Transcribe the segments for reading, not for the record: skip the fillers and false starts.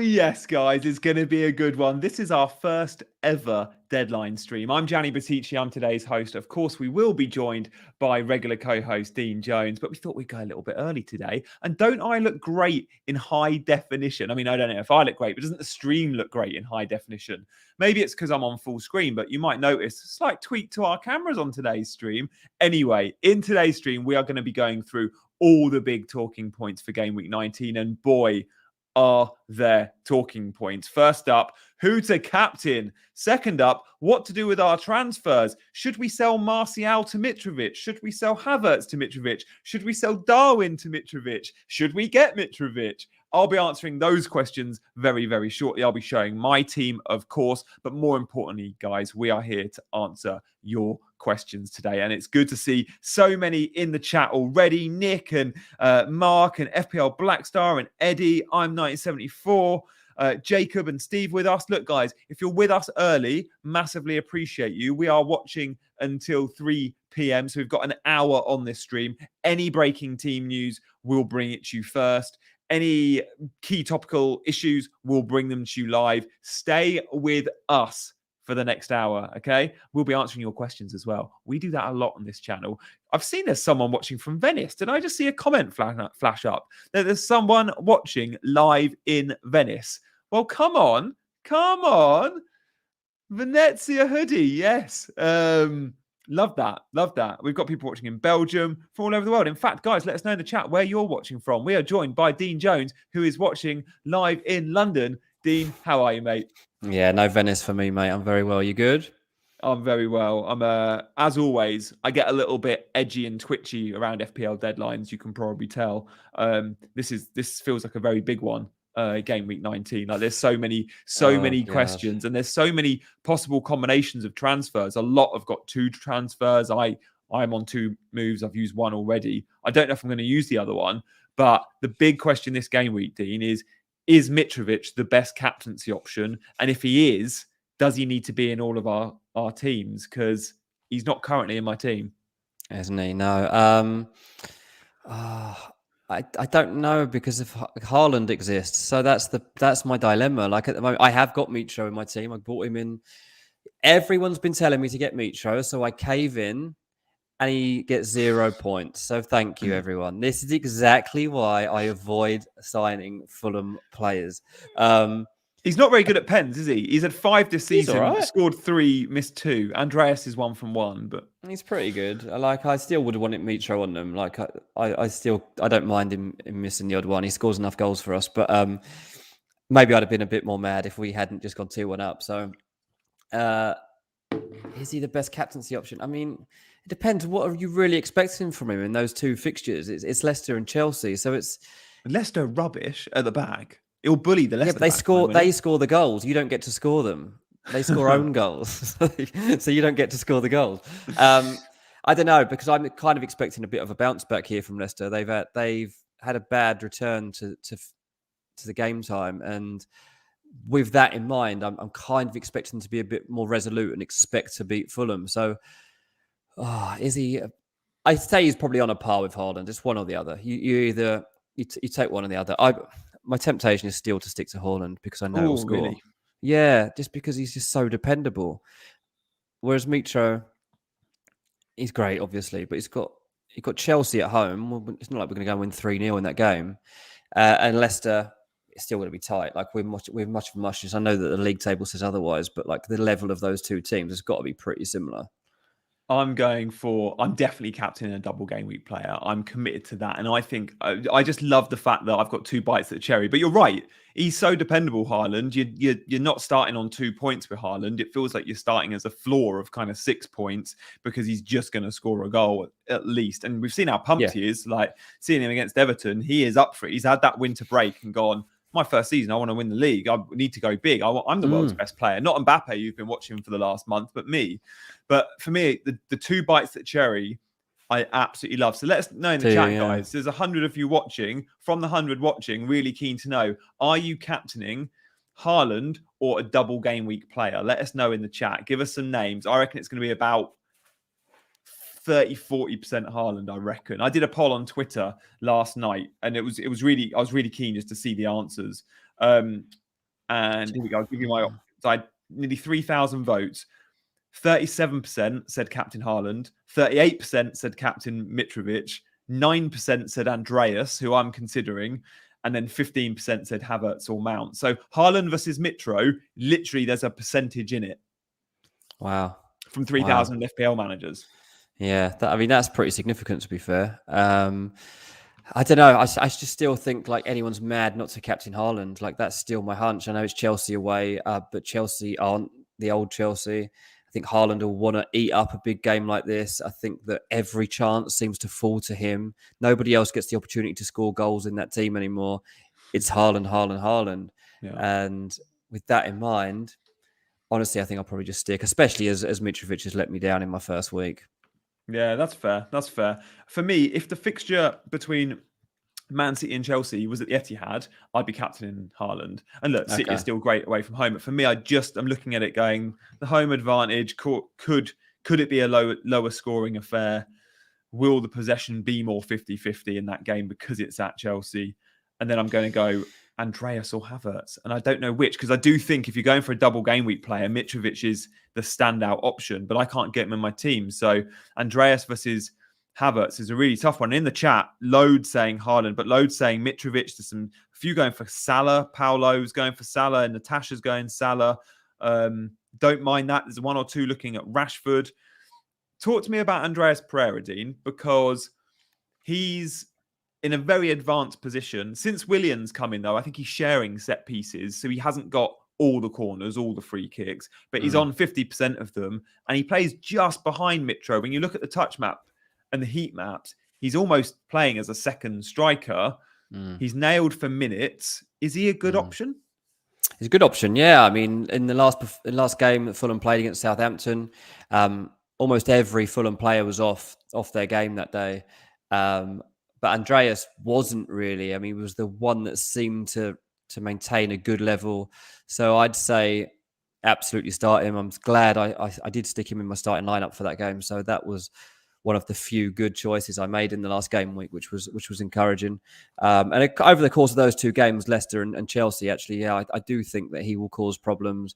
yes, guys, it's going to be a good one. This is our first ever deadline stream. I'm Gianni Battici. I'm today's host. Of course, we will be joined by regular co-host Dean Jones, but we thought we'd go a little bit early today. And don't I look great in high definition? I mean, I don't know if I look great, but doesn't the stream look great in high definition? Maybe it's because I'm on full screen, but you might notice a slight tweak to our cameras on today's stream. Anyway, in today's stream, we are going to be going through all the big talking points for game week 19. And boy, are there talking points. First up, who to captain? Second up, what to do with our transfers? Should we sell Martial to Mitrovic? Should we sell Havertz to Mitrovic? Should we sell Darwin to Mitrovic? Should we get Mitrovic? I'll be answering those questions very, very shortly. I'll be showing my team, of course, but more importantly, guys, we are here to answer your questions today. And it's good to see so many in the chat already. Nick and Mark and FPL Blackstar and Eddie. I'm 1974. Jacob and Steve with us. Look, guys, if you're with us early, massively appreciate you. We are watching until 3 p.m. So we've got an hour on this stream. Any breaking team news, we'll bring it to you first. Any key topical issues, we'll bring them to you live. Stay with us for the next hour, okay? We'll be answering your questions as well. We do that a lot on this channel. I've seen there's someone watching from Venice. Did I just see a comment flash up? There's someone watching live in Venice. Well, come on. Venezia hoodie, yes. Love that. We've got people watching in Belgium, from all over the world. In fact, guys, let us know in the chat where you're watching from. We are joined by Dean Jones, who is watching live in London. Dean, how are you, mate? Yeah, no Venice for me, mate. I'm very well. You good? I'm very well. I'm as always, I get a little bit edgy and twitchy around FPL deadlines. You can probably tell. This feels like a very big one. Game week 19. Like there's so many questions, and there's so many possible combinations of transfers. A lot have got 2 transfers. I'm on 2 moves. I've used one already. I don't know if I'm going to use the other one, but the big question this game week, Dean, is Mitrovic the best captaincy option? And if he is, does he need to be in all of our teams? Because he's not currently in my team. Isn't he? No. I don't know, because if Haaland exists, so that's my dilemma. Like at the moment, I have got Mitro in my team. I brought him in. Everyone's been telling me to get Mitro, so I cave in, and he gets 0 points. So thank you, everyone. This is exactly why I avoid signing Fulham players. He's not very good at pens, is he? He's had 5 this season, right. Scored 3, missed 2. Andreas is 1 from 1, but he's pretty good. I still would have wanted Mitro on them. Like I don't mind him missing the odd one. He scores enough goals for us, but maybe I'd have been a bit more mad if we hadn't just gone 2-1 up. So is he the best captaincy option? I mean, it depends. What are you really expecting from him in those 2 fixtures? It's Leicester and Chelsea, so it's Leicester rubbish at the back. He'll bully the Leicester. Yeah, but they score the goals. You don't get to score them. They score own goals, so you don't get to score the goals. I don't know, because I'm kind of expecting a bit of a bounce back here from Leicester. They've had a bad return to the game time, and with that in mind, I'm kind of expecting to be a bit more resolute and expect to beat Fulham. So, is he? I'd say he's probably on a par with Haaland. It's one or the other. You take one or the other. My temptation is still to stick to Haaland, because I know he'll score. Really? Yeah, just because he's just so dependable. Whereas Mitro, he's great, obviously, but he's got Chelsea at home. Well, it's not like we're going to go and win 3-0 in that game. And Leicester, it's still going to be tight. Like we're much of a muchness. I know that the league table says otherwise, but like the level of those 2 teams has got to be pretty similar. I'm definitely captaining a double game week player. I'm committed to that. And I think I just love the fact that I've got 2 bites at the cherry. But you're right. He's so dependable, Haaland. You're not starting on 2 points with Haaland. It feels like you're starting as a floor of kind of 6 points, because he's just going to score a goal at least. And we've seen how pumped he is. Like seeing him against Everton, he is up for it. He's had that winter break and gone, my first season, I want to win the league. I need to go big. I'm the world's best player. Not Mbappe, you've been watching for the last month, but me. But for me, the 2 bites at cherry, I absolutely love. So let us know in the chat, guys. There's 100 of you watching. From the 100 watching, really keen to know, are you captaining Haaland or a double game week player? Let us know in the chat. Give us some names. I reckon it's going to be about 30-40% Haaland, I reckon. I did a poll on Twitter last night, and I was really keen just to see the answers. And here we go. I'll give you my options. I had nearly 3,000 votes. 37% said Captain Haaland. 38% said Captain Mitrovic. 9% said Andreas, who I'm considering. And then 15% said Havertz or Mount. So Haaland versus Mitro, literally there's a percentage in it. Wow. From 3,000 FPL managers. Yeah, that's pretty significant, to be fair. I don't know. I just still think like anyone's mad not to captain Haaland. Like that's still my hunch. I know it's Chelsea away, but Chelsea aren't the old Chelsea. I think Haaland will want to eat up a big game like this. I think that every chance seems to fall to him. Nobody else gets the opportunity to score goals in that team anymore. It's Haaland, Haaland, Haaland. Yeah. And with that in mind, honestly, I think I'll probably just stick, especially as Mitrovic has let me down in my first week. Yeah, that's fair. That's fair. For me, if the fixture between Man City and Chelsea was at the Etihad, I'd be captaining Haaland. And look, City is still great away from home. But for me, I'm looking at it going, the home advantage, could it be a lower scoring affair? Will the possession be more 50-50 in that game because it's at Chelsea? And then I'm going to go Andreas or Havertz. And I don't know which, because I do think if you're going for a double game week player, Mitrovic is the standout option, but I can't get him in my team. So Andreas versus Havertz is a really tough one. In the chat, loads saying Haaland, but loads saying Mitrovic. There's a few going for Salah. Paolo's going for Salah, and Natasha's going Salah. Don't mind that. There's one or two looking at Rashford. Talk to me about Andreas Pereira, Dean, because he's in a very advanced position. Since Willian's come in, though, I think he's sharing set pieces. So he hasn't got all the corners, all the free kicks, but he's on 50% of them. And he plays just behind Mitro. When you look at the touch map and the heat maps, he's almost playing as a second striker. He's nailed for minutes. Is he a good option? He's a good option, yeah. I mean, in the last game that Fulham played against Southampton, almost every Fulham player was off their game that day. But Andreas wasn't really. I mean, he was the one that seemed to maintain a good level. So I'd say absolutely start him. I'm glad I did stick him in my starting lineup for that game. So that was one of the few good choices I made in the last game week, which was encouraging. And over the course of those two games, Leicester and Chelsea, actually, yeah, I do think that he will cause problems.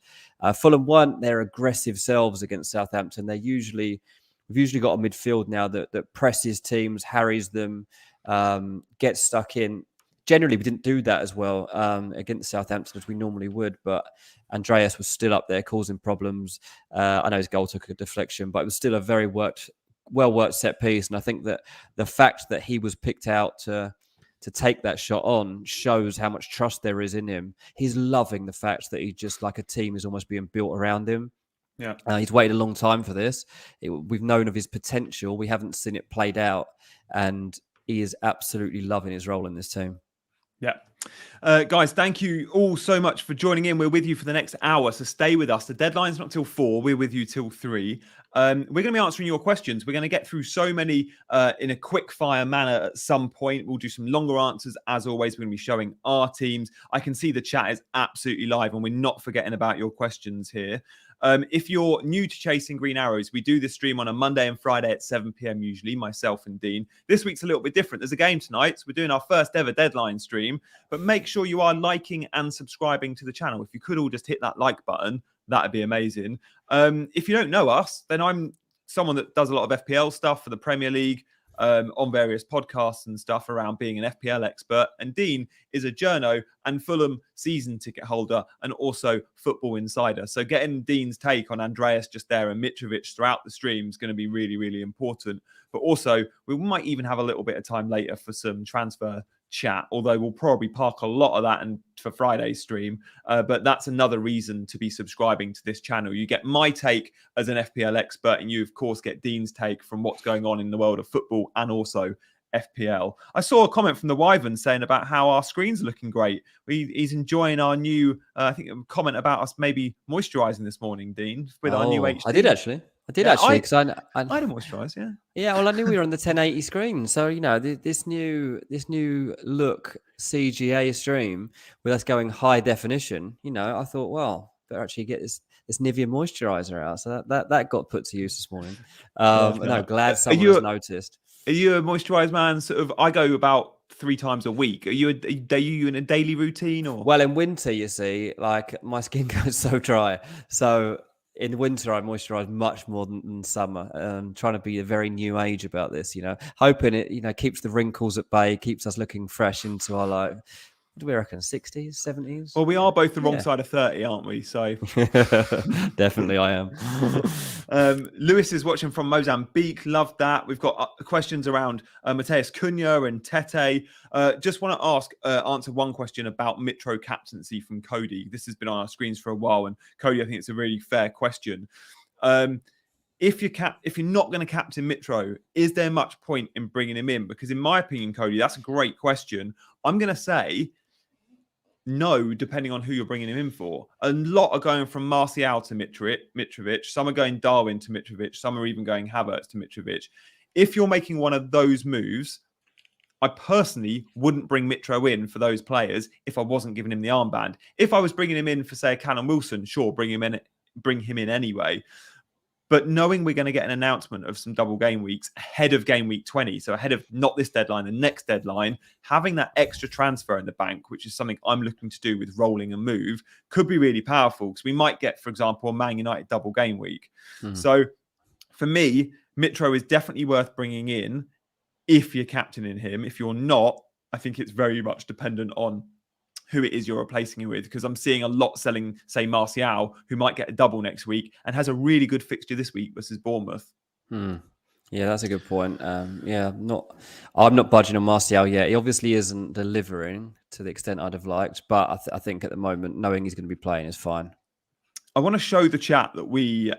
Fulham weren't their aggressive selves against Southampton. We've usually got a midfield now that presses teams, harries them, gets stuck in. Generally, we didn't do that as well against Southampton as we normally would, but Andreas was still up there causing problems. I know his goal took a deflection, but it was still a very well-worked set piece. And I think that the fact that he was picked out to take that shot on shows how much trust there is in him. He's loving the fact that he's just like a team is almost being built around him. Yeah, he's waited a long time for this. We've known of his potential. We haven't seen it played out. And he is absolutely loving his role in this team. Yeah. Guys, thank you all so much for joining in. We're with you for the next hour, so stay with us. The deadline's not till 4. We're with you till 3. We're going to be answering your questions. We're going to get through so many in a quick fire manner at some point. We'll do some longer answers. As always, we're going to be showing our teams. I can see the chat is absolutely live and we're not forgetting about your questions here. If you're new to Chasing Green Arrows, we do this stream on a Monday and Friday at 7 p.m. usually, myself and Dean. This week's a little bit different. There's a game tonight, so we're doing our first ever deadline stream. But make sure you are liking and subscribing to the channel. If you could all just hit that like button, that'd be amazing. If you don't know us, then I'm someone that does a lot of FPL stuff for the Premier League, on various podcasts and stuff around being an FPL expert. And Dean is a journo and Fulham season ticket holder and also football insider. So getting Dean's take on Andreas just there and Mitrovic throughout the stream is going to be really, really important. But also, we might even have a little bit of time later for some transfer chat, although we'll probably park a lot of that for Friday's stream. But that's another reason to be subscribing to this channel. You get my take as an FPL expert, and you, of course, get Dean's take from what's going on in the world of football and also FPL. I saw a comment from the Wyvern saying about how our screens are looking great. He's enjoying our new, I think, a comment about us maybe moisturising this morning, Dean, with our new HD. I did actually, because I had a moisturise, yeah. Yeah, well, I knew we were on the 1080 screen, so you know this new look CGA stream with us going high definition. You know, I thought, well, better actually get this Nivea moisturizer out. So that got put to use this morning. No, glad someone has noticed. Are you a moisturised man? Sort of, I go about 3 times a week. Are you in a daily routine or? Well, in winter, you see, like my skin goes so dry. So in winter, I moisturize much more than summer. Trying to be a very new age about this, hoping it, keeps the wrinkles at bay, keeps us looking fresh into our life. What do we reckon? 60s, 70s? Well, we are both the wrong side of 30, aren't we? So definitely I am. Lewis is watching from Mozambique. Love that. We've got questions around Mateus Cunha and Tete. Just want to answer one question about Mitro captaincy from Cody. This has been on our screens for a while, and Cody, I think it's a really fair question. If you're not going to captain Mitro, is there much point in bringing him in? Because in my opinion, Cody, that's a great question. I'm going to say no, depending on who you're bringing him in for. A lot are going from Martial to Mitrovic. Some are going Darwin to Mitrovic. Some are even going Havertz to Mitrovic. If you're making one of those moves, I personally wouldn't bring Mitro in for those players if I wasn't giving him the armband. If I was bringing him in for, say, Callum Wilson, sure, bring him in anyway. But knowing we're going to get an announcement of some double game weeks ahead of game week 20, so ahead of not this deadline, the next deadline, having that extra transfer in the bank, which is something I'm looking to do with rolling and move, could be really powerful because we might get, for example, a Man United double game week. So for me, Mitro is definitely worth bringing in if you're captaining him. If you're not, I think it's very much dependent on who it is you're replacing him with, because I'm seeing a lot selling, say, Martial, who might get a double next week and has a really good fixture this week versus Bournemouth. Yeah, that's a good point. I'm not budging on Martial yet. He obviously isn't delivering to the extent I'd have liked, but I think at the moment, knowing he's going to be playing is fine. I want to show the chat that we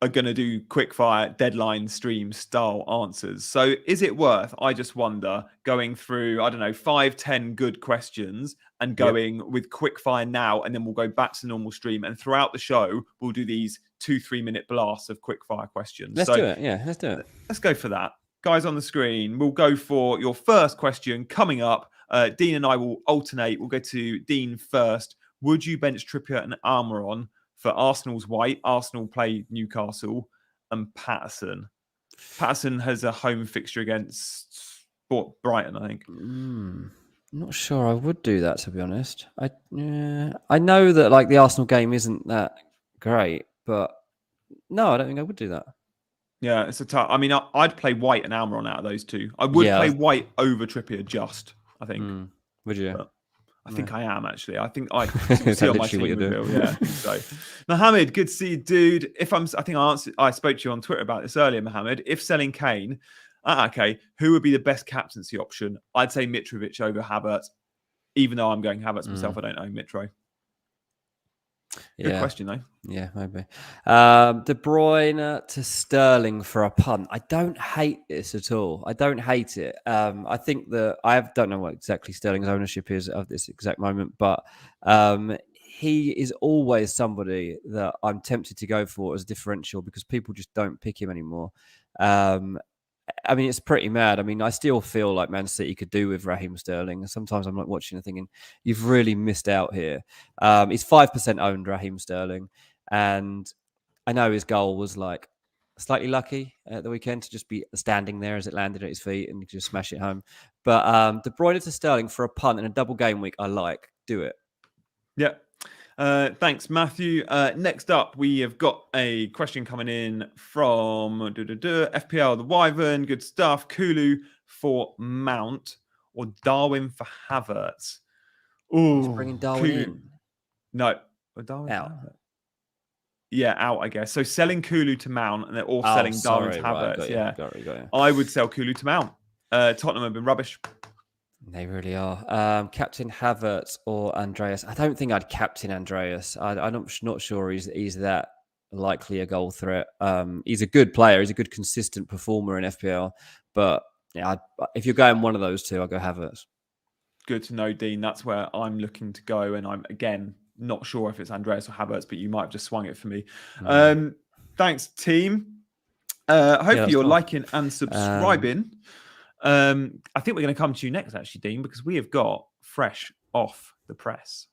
are going to do quickfire deadline stream style answers. So is it worth, I just wonder, going through, 5-10 good questions and going with quickfire now, and then we'll go back to normal stream, and throughout the show we'll do these 2-3 minute blasts of quickfire questions. Let's do it. Yeah, let's do it. Let's go for that. Guys on the screen, we'll go for your first question coming up. Dean and I will alternate. We'll go to Dean first. Would you bench Trippier and Almiron for Arsenal's White? Arsenal play Newcastle, and Patterson. Patterson has a home fixture against Brighton, I think. Not sure I would do that, to be honest. I know that the Arsenal game isn't that great, but no, I don't think I would do that. Yeah, it's a tough. I mean, I'd play White and Almiron out of those two. I would play White over Trippier, I think. Would you? But I think I am, actually. I think I see on my team with Bill. Yeah, I think so. Mohammed, good to see you, dude. I spoke to you on Twitter about this earlier, Mohammed. If selling Kane, who would be the best captaincy option? I'd say Mitrovic over Havertz. Even though I'm going Havertz myself, I don't own Mitro. Good question, though. Yeah, maybe. De Bruyne to Sterling for a punt. I don't hate this at all. I don't hate it. I think that don't know what exactly Sterling's ownership is at this exact moment, but he is always somebody that I'm tempted to go for as a differential because people just don't pick him anymore. I mean, it's pretty mad. I mean, I still feel like Man City could do with Raheem Sterling. Sometimes I'm watching and thinking, you've really missed out here. He's 5% owned, Raheem Sterling. And I know his goal was slightly lucky at the weekend to just be standing there as it landed at his feet and just smash it home. But De Bruyne to Sterling for a punt and a double game week, I like. Do it. Yeah. Thanks, Matthew. Next up, we have got a question coming in from FPL, the Wyvern. Good stuff. Kulu for Mount or Darwin for Havertz. He's bringing Darwin in. No. Darwin out. Yeah, out, I guess. So selling Kulu to Mount and they're all selling Darwin to Havertz. Right, got you. I would sell Kulu to Mount. Tottenham have been rubbish. They really are. Captain Havertz or Andreas? I don't think I'd captain Andreas. I'm not sure he's that likely a goal threat. He's a good player. He's a good, consistent performer in FPL. But yeah, if you're going one of those two, I'll go Havertz. Good to know, Dean. That's where I'm looking to go. And I'm, again, not sure if it's Andreas or Havertz, but you might have just swung it for me. Thanks, team. Hopefully you're liking and subscribing. I think we're going to come to you next, actually, Dean, because we have got fresh off the press.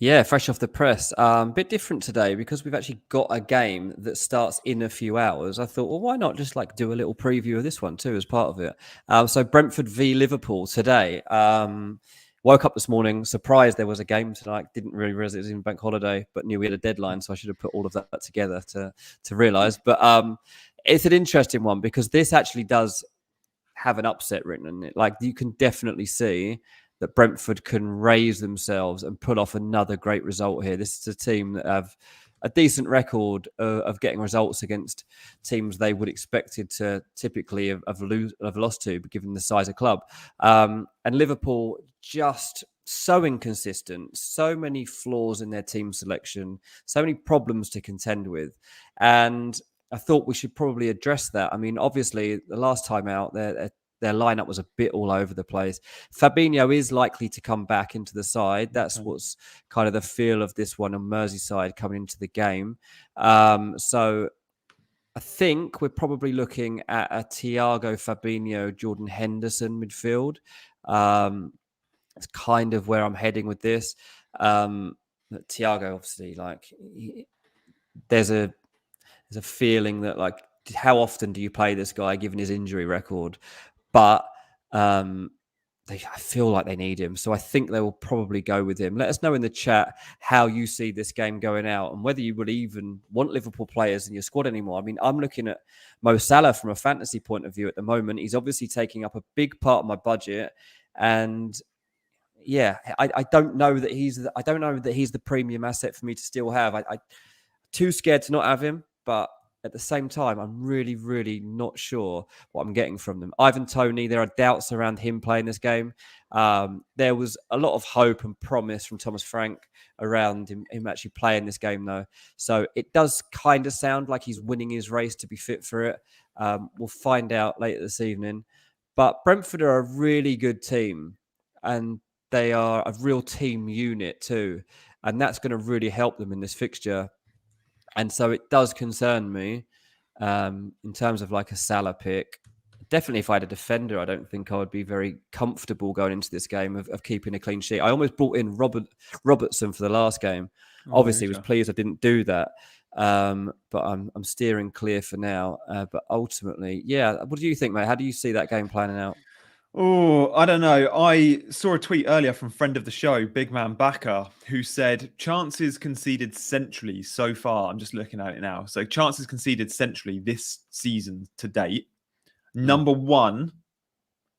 Yeah, fresh off the press. Bit different today because we've actually got a game that starts in a few hours. I thought, well, why not just like do a little preview of this one too as part of it? So Brentford v Liverpool today. Woke up this morning, surprised there was a game tonight. Didn't really realize it was in bank holiday, but knew we had a deadline, so I should have put all of that together to realize. But it's an interesting one because this actually does have an upset written in it. Like you can definitely see that Brentford can raise themselves and pull off another great result here. This is a team that have a decent record of getting results against teams they would expected to typically have lost to, given the size of club. And Liverpool just so inconsistent, so many flaws in their team selection, so many problems to contend with. And I thought we should probably address that. I mean, obviously, the last time out, their lineup was a bit all over the place. Fabinho is likely to come back into the side. That's what's kind of the feel of this one on Merseyside coming into the game. So I think we're probably looking at a Thiago, Fabinho, Jordan Henderson midfield. It's kind of where I'm heading with this. Thiago, obviously, there's a feeling that how often do you play this guy given his injury record? But I feel like they need him. So I think they will probably go with him. Let us know in the chat how you see this game going out and whether you would even want Liverpool players in your squad anymore. I mean, I'm looking at Mo Salah from a fantasy point of view at the moment. He's obviously taking up a big part of my budget. And yeah, I don't know that he's the premium asset for me to still have. I too scared to not have him, but at the same time, I'm really, really not sure what I'm getting from them. Ivan Toney, there are doubts around him playing this game. There was a lot of hope and promise from Thomas Frank around him actually playing this game, though. So it does kind of sound like he's winning his race to be fit for it. We'll find out later this evening. But Brentford are a really good team, and they are a real team unit too. And that's going to really help them in this fixture. And so it does concern me in terms of like a Salah pick. Definitely, if I had a defender, I don't think I would be very comfortable going into this game of keeping a clean sheet. I almost brought in Robertson for the last game. Obviously, was pleased I didn't do that. But I'm steering clear for now. But ultimately, yeah. What do you think, mate? How do you see that game planning out? Oh, I don't know. I saw a tweet earlier from friend of the show, Big Man Backer, who said chances conceded centrally so far. I'm just looking at it now. So chances conceded centrally this season to date. Number one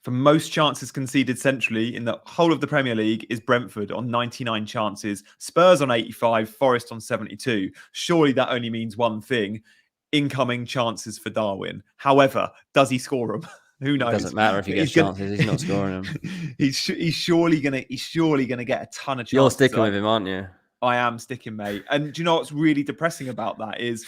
for most chances conceded centrally in the whole of the Premier League is Brentford on 99 chances, Spurs on 85, Forest on 72. Surely that only means one thing: incoming chances for Darwin. However, does he score them? Who knows? It doesn't matter if he gets chances; he's not scoring them. he's surely gonna get a ton of chances. You're sticking with him, aren't you? I am sticking, mate. And do you know what's really depressing about that is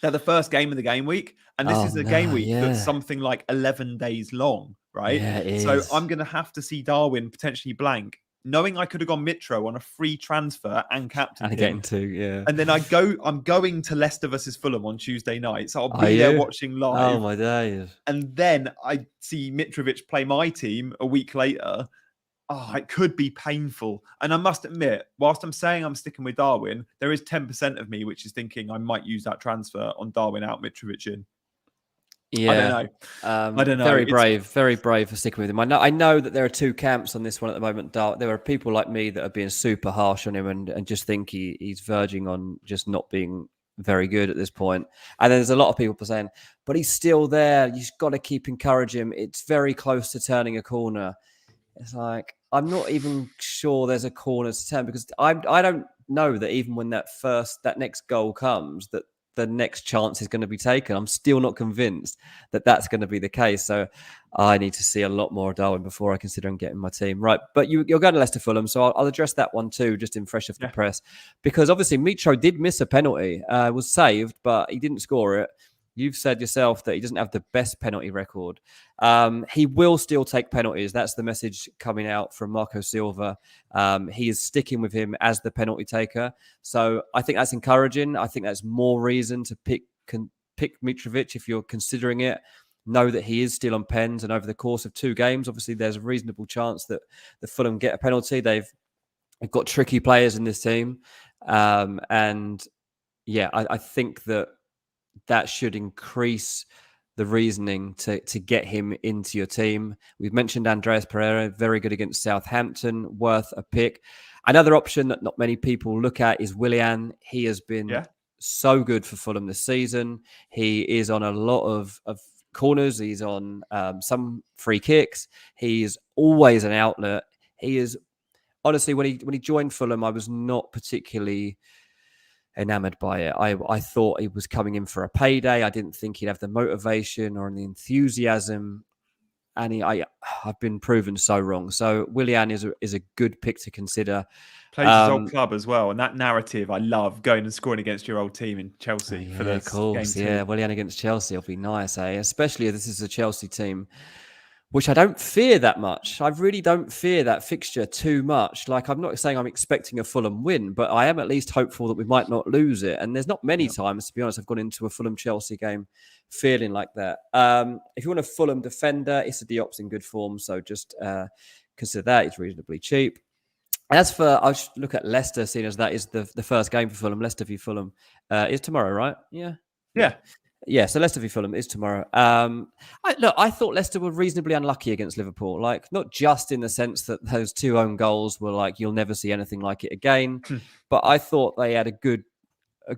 they're the first game of the game week, and this is a game week that's something like 11 days long, right? Yeah, it is. So I'm gonna have to see Darwin potentially blank, knowing I could have gone Mitro on a free transfer and captain and getting two, yeah. And then I'm going to Leicester versus Fulham on Tuesday night, so I'll be there watching live. Oh my days! And then I see Mitrovic play my team a week later. Oh, it could be painful. And I must admit, whilst I'm saying I'm sticking with Darwin, there is 10% of me which is thinking I might use that transfer on Darwin out, Mitrovic in. Yeah, I don't know. I don't know. Very brave for sticking with him. I know that there are two camps on this one at the moment. There are people like me that are being super harsh on him and just think he's verging on just not being very good at this point. And then there's a lot of people saying, but he's still there. You've got to keep encouraging him. It's very close to turning a corner. It's like, I'm not even sure there's a corner to turn because I don't know that even when that next goal comes, that the next chance is going to be taken. I'm still not convinced that that's going to be the case. So I need to see a lot more of Darwin before I consider getting my team right. But you're going to Leicester Fulham, so I'll address that one too, just in fresh off the press, because obviously Mitro did miss a penalty, was saved, but he didn't score it. You've said yourself that he doesn't have the best penalty record. He will still take penalties. That's the message coming out from Marco Silva. He is sticking with him as the penalty taker. So I think that's encouraging. I think that's more reason to pick Mitrovic if you're considering it. Know that he is still on pens, and over the course of two games, obviously there's a reasonable chance that the Fulham get a penalty. They've We've got tricky players in this team. And yeah, I think that should increase the reasoning to get him into your team. We've mentioned Andreas Pereira, very good against Southampton, worth a pick. Another option that not many people look at is Willian. He has been so good for Fulham this season. He is on a lot of corners. He's on some free kicks. He's always an outlet. He is honestly, when he joined Fulham, I was not particularly enamored by it. I thought he was coming in for a payday. I didn't think he'd have the motivation or the enthusiasm. And I've been proven so wrong. So Willian is a good pick to consider. Plays his old club as well, and that narrative I love, going and scoring against your old team in Chelsea for the game 2. Yeah, Willian against Chelsea will be nice, especially if this is a Chelsea team, which I don't fear that much. I really don't fear that fixture too much. Like, I'm not saying I'm expecting a Fulham win, but I am at least hopeful that we might not lose it. And there's not many times, to be honest, I've gone into a Fulham-Chelsea game feeling like that. If you want a Fulham defender, Issa Diop's in good form, so just consider that. It's reasonably cheap. As for, I'll look at Leicester, seeing as that is the first game for Fulham. Leicester v Fulham is tomorrow, right? Yeah, so Leicester v Fulham is tomorrow. I thought Leicester were reasonably unlucky against Liverpool. Like, not just in the sense that those 2 own goals were like, you'll never see anything like it again, but I thought they had a good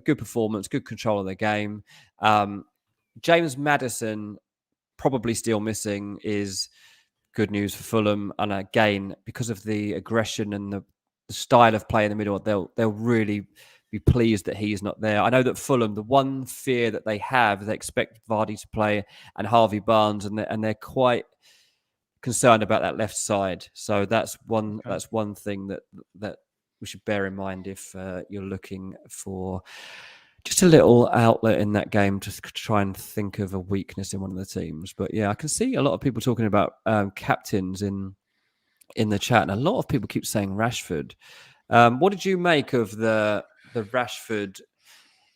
performance, good control of the game. James Maddison, probably still missing, is good news for Fulham. And again, because of the aggression and the style of play in the middle, they'll really be pleased that he's not there. I know that Fulham, the one fear that they have, they expect Vardy to play and Harvey Barnes, and they're quite concerned about that left side. So that's one thing that we should bear in mind if you're looking for just a little outlet in that game to try and think of a weakness in one of the teams. But yeah, I can see a lot of people talking about captains in the chat, and a lot of people keep saying Rashford. What did you make of the Rashford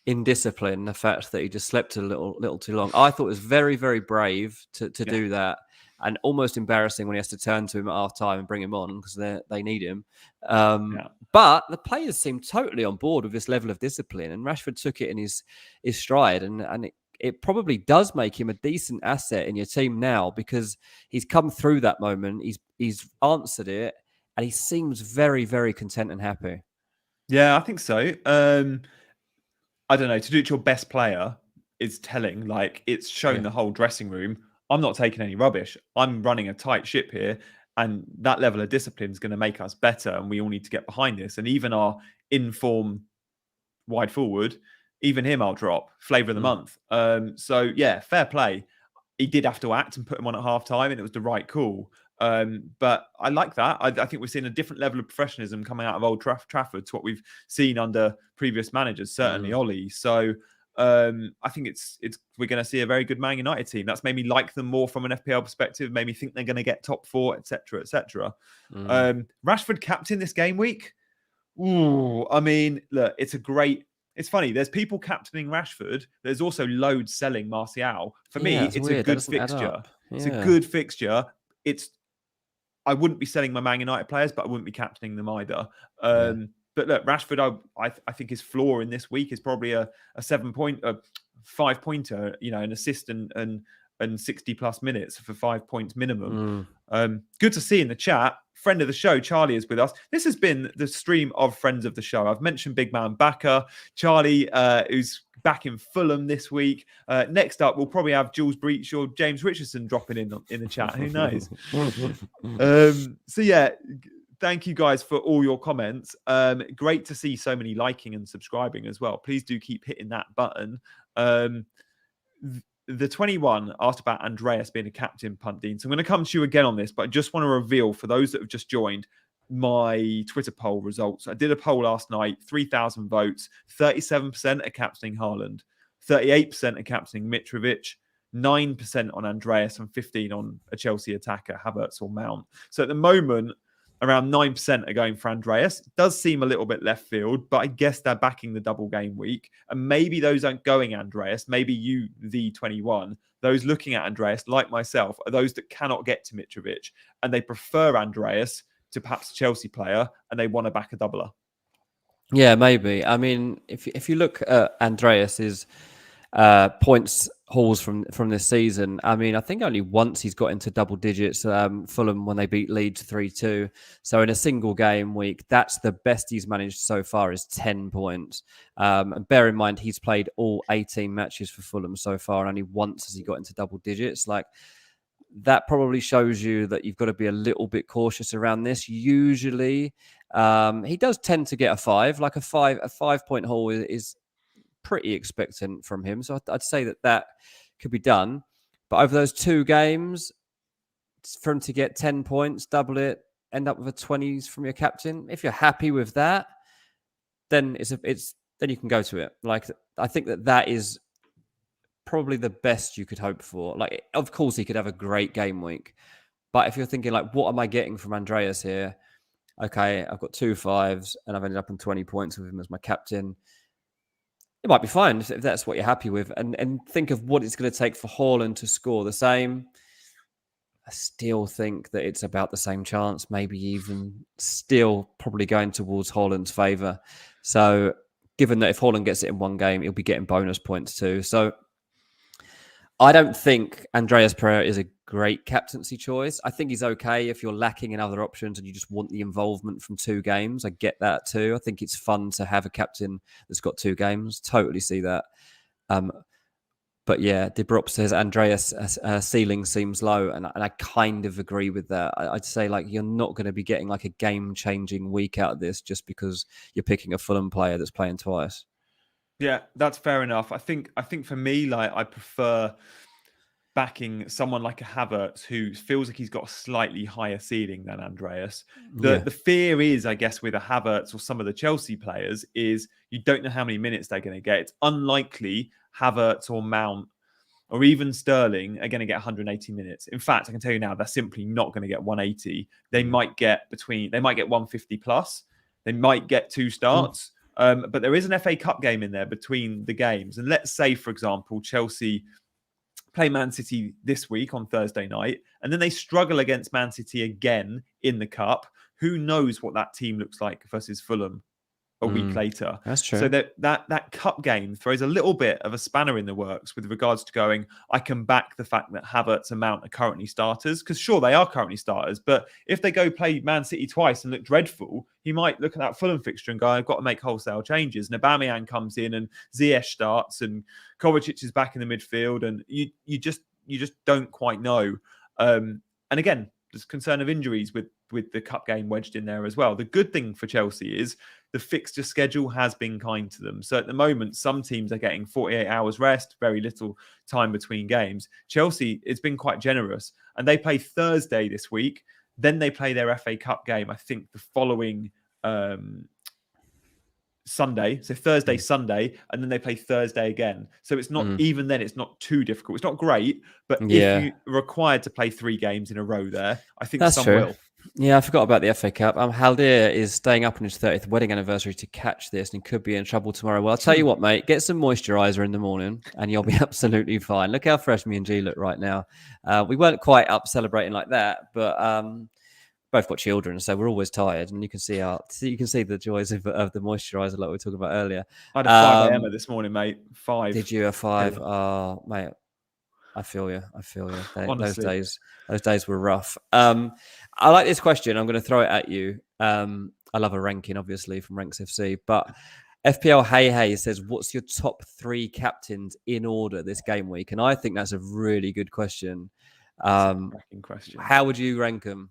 indiscipline, the fact that he just slept a little too long? I thought it was very, very brave to do that, and almost embarrassing when he has to turn to him at half time and bring him on because they need him. But the players seem totally on board with this level of discipline, and Rashford took it in his stride, and it probably does make him a decent asset in your team now because he's come through that moment, he's answered it, and he seems very, very content and happy. Yeah, I think so. I don't know, to do it to your best player is telling. Like, it's shown the whole dressing room, I'm not taking any rubbish. I'm running a tight ship here, and that level of discipline is going to make us better, and we all need to get behind this. And even our in-form wide forward, even him I'll drop. Flavour of the month. So, yeah, fair play. He did have to act and put him on at half-time, and it was the right call. But I like that. I think we're seeing a different level of professionalism coming out of Old Trafford to what we've seen under previous managers, certainly Ollie. So I think we're going to see a very good Man United team. That's made me like them more from an FPL perspective, made me think they're going to get top 4, etc., etc. Rashford captain this game week. Ooh, I mean, look, it's funny. There's people captaining Rashford. There's also loads selling Martial. For me, it's weird. A good fixture. It's a good fixture. I wouldn't be selling my Man United players, but I wouldn't be captaining them either. But look, Rashford, I think his floor in this week is probably a 5-pointer, an assist and 60 plus minutes for 5 points minimum. Good to see in the chat. Friend of the show, Charlie, is with us. This has been the stream of friends of the show. I've mentioned Big Man Backer, Charlie, who's back in Fulham this week. Next up, we'll probably have Jules Breach or James Richardson dropping in the chat. Who knows? So yeah, thank you guys for all your comments. Great to see so many liking and subscribing as well. Please do keep hitting that button. The 21 asked about Andreas being a captain, Punt Dean. So I'm going to come to you again on this, but I just want to reveal for those that have just joined my Twitter poll results. I did a poll last night, 3,000 votes, 37% are captaining Haaland, 38% are captaining Mitrovic, 9% on Andreas, and 15% on a Chelsea attacker, Havertz or Mount. So at the moment, around 9% are going for Andreas. It does seem a little bit left field, but I guess they're backing the double game week. And maybe those aren't going Andreas. Maybe you, the 21, those looking at Andreas, like myself, are those that cannot get to Mitrovic. And they prefer Andreas to perhaps a Chelsea player and they want to back a doubler. Yeah, maybe. I mean, if you look at Andreas's points hauls from this season, I mean, I think only once he's got into double digits. Fulham when they beat Leeds 3-2. So in a single game week, that's the best he's managed so far is 10 points. And bear in mind, he's played all 18 matches for Fulham so far, and only once has he got into double digits. Like, that probably shows you that you've got to be a little bit cautious around this. Usually, he does tend to get a 5. Like a 5-point haul is pretty expectant from him. So I'd say that could be done. But over those 2 games, for him to get 10 points, double it, end up with a 20s from your captain. If you're happy with that, then then you can go to it. Like, I think that is probably the best you could hope for. Like, of course, he could have a great game week, but if you're thinking like, what am I getting from Andreas here? Okay, I've got 2 5s and I've ended up on 20 points with him as my captain. It might be fine if that's what you're happy with. And think of what it's going to take for Haaland to score the same. I still think that it's about the same chance, maybe even still probably going towards Haaland's favour. So given that if Haaland gets it in one game, he'll be getting bonus points too. So I don't think Andreas Pereira is a great captaincy choice. I think he's okay if you're lacking in other options and you just want the involvement from 2 games. I get that too. I think it's fun to have a captain that's got 2 games. Totally see that. But yeah, Debrop says Andreas' ceiling seems low, and I kind of agree with that. I'd say like you're not going to be getting like a game-changing week out of this just because you're picking a Fulham player that's playing twice. Yeah, that's fair enough. I think for me, like, I prefer backing someone like a Havertz who feels like he's got a slightly higher ceiling than Andreas. The fear is, I guess, with a Havertz or some of the Chelsea players is you don't know how many minutes they're going to get. It's unlikely Havertz or Mount or even Sterling are going to get 180 minutes. In fact, I can tell you now, they're simply not going to get 180. They might get 150 plus. They might get 2 starts. But there is an FA Cup game in there between the games. And let's say, for example, Chelsea play Man City this week on Thursday night, and then they struggle against Man City again in the Cup. Who knows what that team looks like versus Fulham a week later. That's true. So that cup game throws a little bit of a spanner in the works with regards to going, I can back the fact that Havertz and Mount are currently starters, because sure, they are currently starters, but if they go play Man City twice and look dreadful, he might look at that Fulham fixture and go, I've got to make wholesale changes. And Aubameyang comes in and Ziyech starts and Kovacic is back in the midfield, and you just don't quite know. And again, there's concern of injuries with the cup game wedged in there as well. The good thing for Chelsea is the fixture schedule has been kind to them. So at the moment, some teams are getting 48 hours rest, very little time between games. Chelsea, it's been quite generous. And they play Thursday this week. Then they play their FA Cup game, I think, the following Sunday. So Thursday, Sunday, and then they play Thursday again. So it's not, even then, it's not too difficult. It's not great, but if you're required to play 3 games in a row there, I think that's some true. will. Yeah, I forgot about the FA Cup. Haldir is staying up on his 30th wedding anniversary to catch this and could be in trouble tomorrow. Well, I'll tell you what, mate, get some moisturiser in the morning and you'll be absolutely fine. Look how fresh me and G look right now. We weren't quite up celebrating like that, but both got children, so we're always tired, and you can see the joys of the moisturiser like we were talking about earlier. I had a 5 a.m. this morning, mate. 5. Did you a 5? Oh, mate. I feel you. Those days were rough. I like this question. I'm going to throw it at you. I love a ranking, obviously, from Ranks FC. But FPL Hey says, what's your top 3 captains in order this game week? And I think that's a really good question. Cracking question. How would you rank them?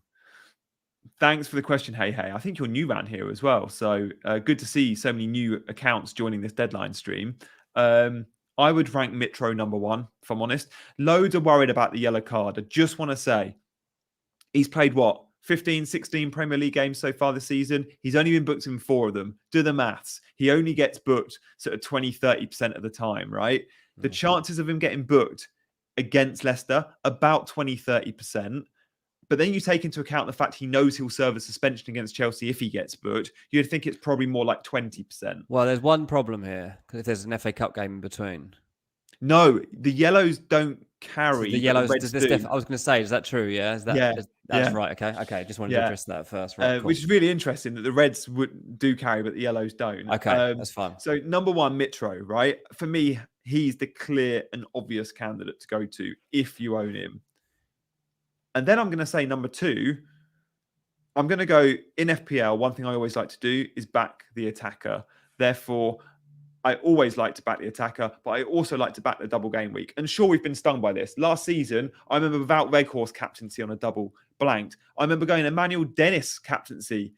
Thanks for the question, Hey. I think you're new around here as well. So good to see so many new accounts joining this deadline stream. I would rank Mitro number 1, if I'm honest. Loads are worried about the yellow card. I just want to say, he's played 15, 16 Premier League games so far this season. He's only been booked in 4 of them. Do the maths. He only gets booked sort of 20, 30% of the time, right? The chances of him getting booked against Leicester, about 20, 30%. But then you take into account the fact he knows he'll serve a suspension against Chelsea if he gets booked. You'd think it's probably more like 20%. Well, there's one problem here, because if there's an FA Cup game in between. No, the yellows don't carry, the but yellows. the Does Reds this? do. I was going to say, is that true? Yeah, Yeah, that's yeah, right. Okay. Just wanted to yeah. address that first. Right, cool. Which is really interesting that the Reds do carry, but the yellows don't. Okay, that's fine. So number one, Mitro, right? For me, he's the clear and obvious candidate to go to if you own him. And then I'm going to say number two, I'm going to go in FPL. One thing I always like to do is back the attacker. Therefore, I always like to back the attacker, but I also like to back the double game week. And sure, we've been stung by this. Last season, I remember without Weghorst captaincy on a double blanked. I remember going Emmanuel Dennis captaincy.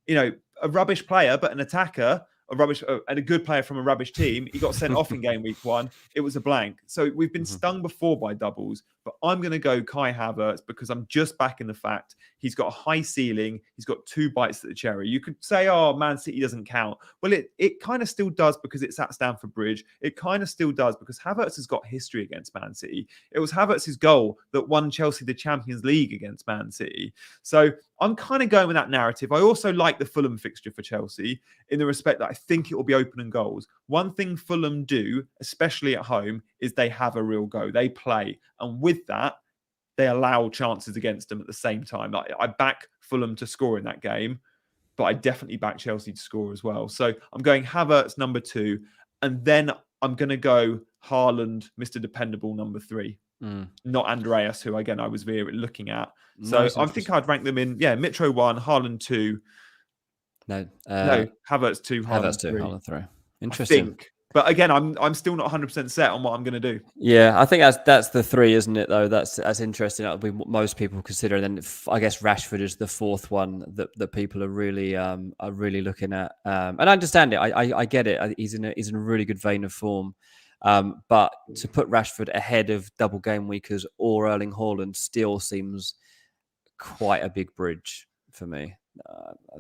A rubbish player, but an attacker, and a good player from a rubbish team. He got sent off in game week 1. It was a blank. So we've been stung before by doubles, but I'm going to go Kai Havertz because I'm just backing the fact he's got a high ceiling. He's got 2 bites at the cherry. You could say, oh, Man City doesn't count. Well, it kind of still does because it's at Stamford Bridge. It kind of still does because Havertz has got history against Man City. It was Havertz's goal that won Chelsea the Champions League against Man City. So I'm kind of going with that narrative. I also like the Fulham fixture for Chelsea in the respect that I think it will be open and goals. One thing Fulham do, especially at home, is they have a real go. They play. And with that, they allow chances against them at the same time. I back Fulham to score in that game, but I definitely back Chelsea to score as well. So I'm going Havertz number 2, and then I'm going to go Haaland, Mr. Dependable, number 3. Not Andreas, who again I was looking at. So I think I'd rank them in Mitro 1, Haaland 2. No, Havertz 2, Havertz 2, 3. Haaland 3. Interesting. But again, I'm still not 100% set on what I'm going to do. Yeah, I think that's the 3, isn't it? Though that's interesting. That'll be what most people consider. And then I guess Rashford is the 4th one that people are really looking at. And I understand it. I get it. He's in a really good vein of form. But to put Rashford ahead of double game weekers or Erling Haaland still seems quite a big bridge for me.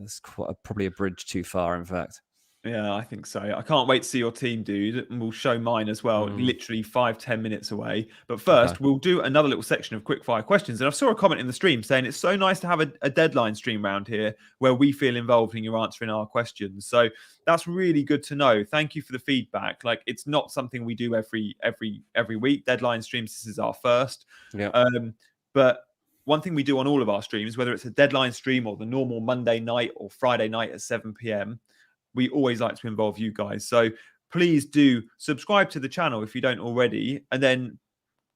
It's probably a bridge too far, in fact. Yeah, I think so. I can't wait to see your team, dude. And we'll show mine as well, literally 5-10 minutes away. But first, we'll do another little section of quickfire questions. And I saw a comment in the stream saying it's so nice to have a deadline stream around here where we feel involved in you answering our questions. So that's really good to know. Thank you for the feedback. Like, it's not something we do every week. Deadline streams, this is our first. Yeah. But one thing we do on all of our streams, whether it's a deadline stream or the normal Monday night or Friday night at 7 p.m., we always like to involve you guys. So please do subscribe to the channel if you don't already, and then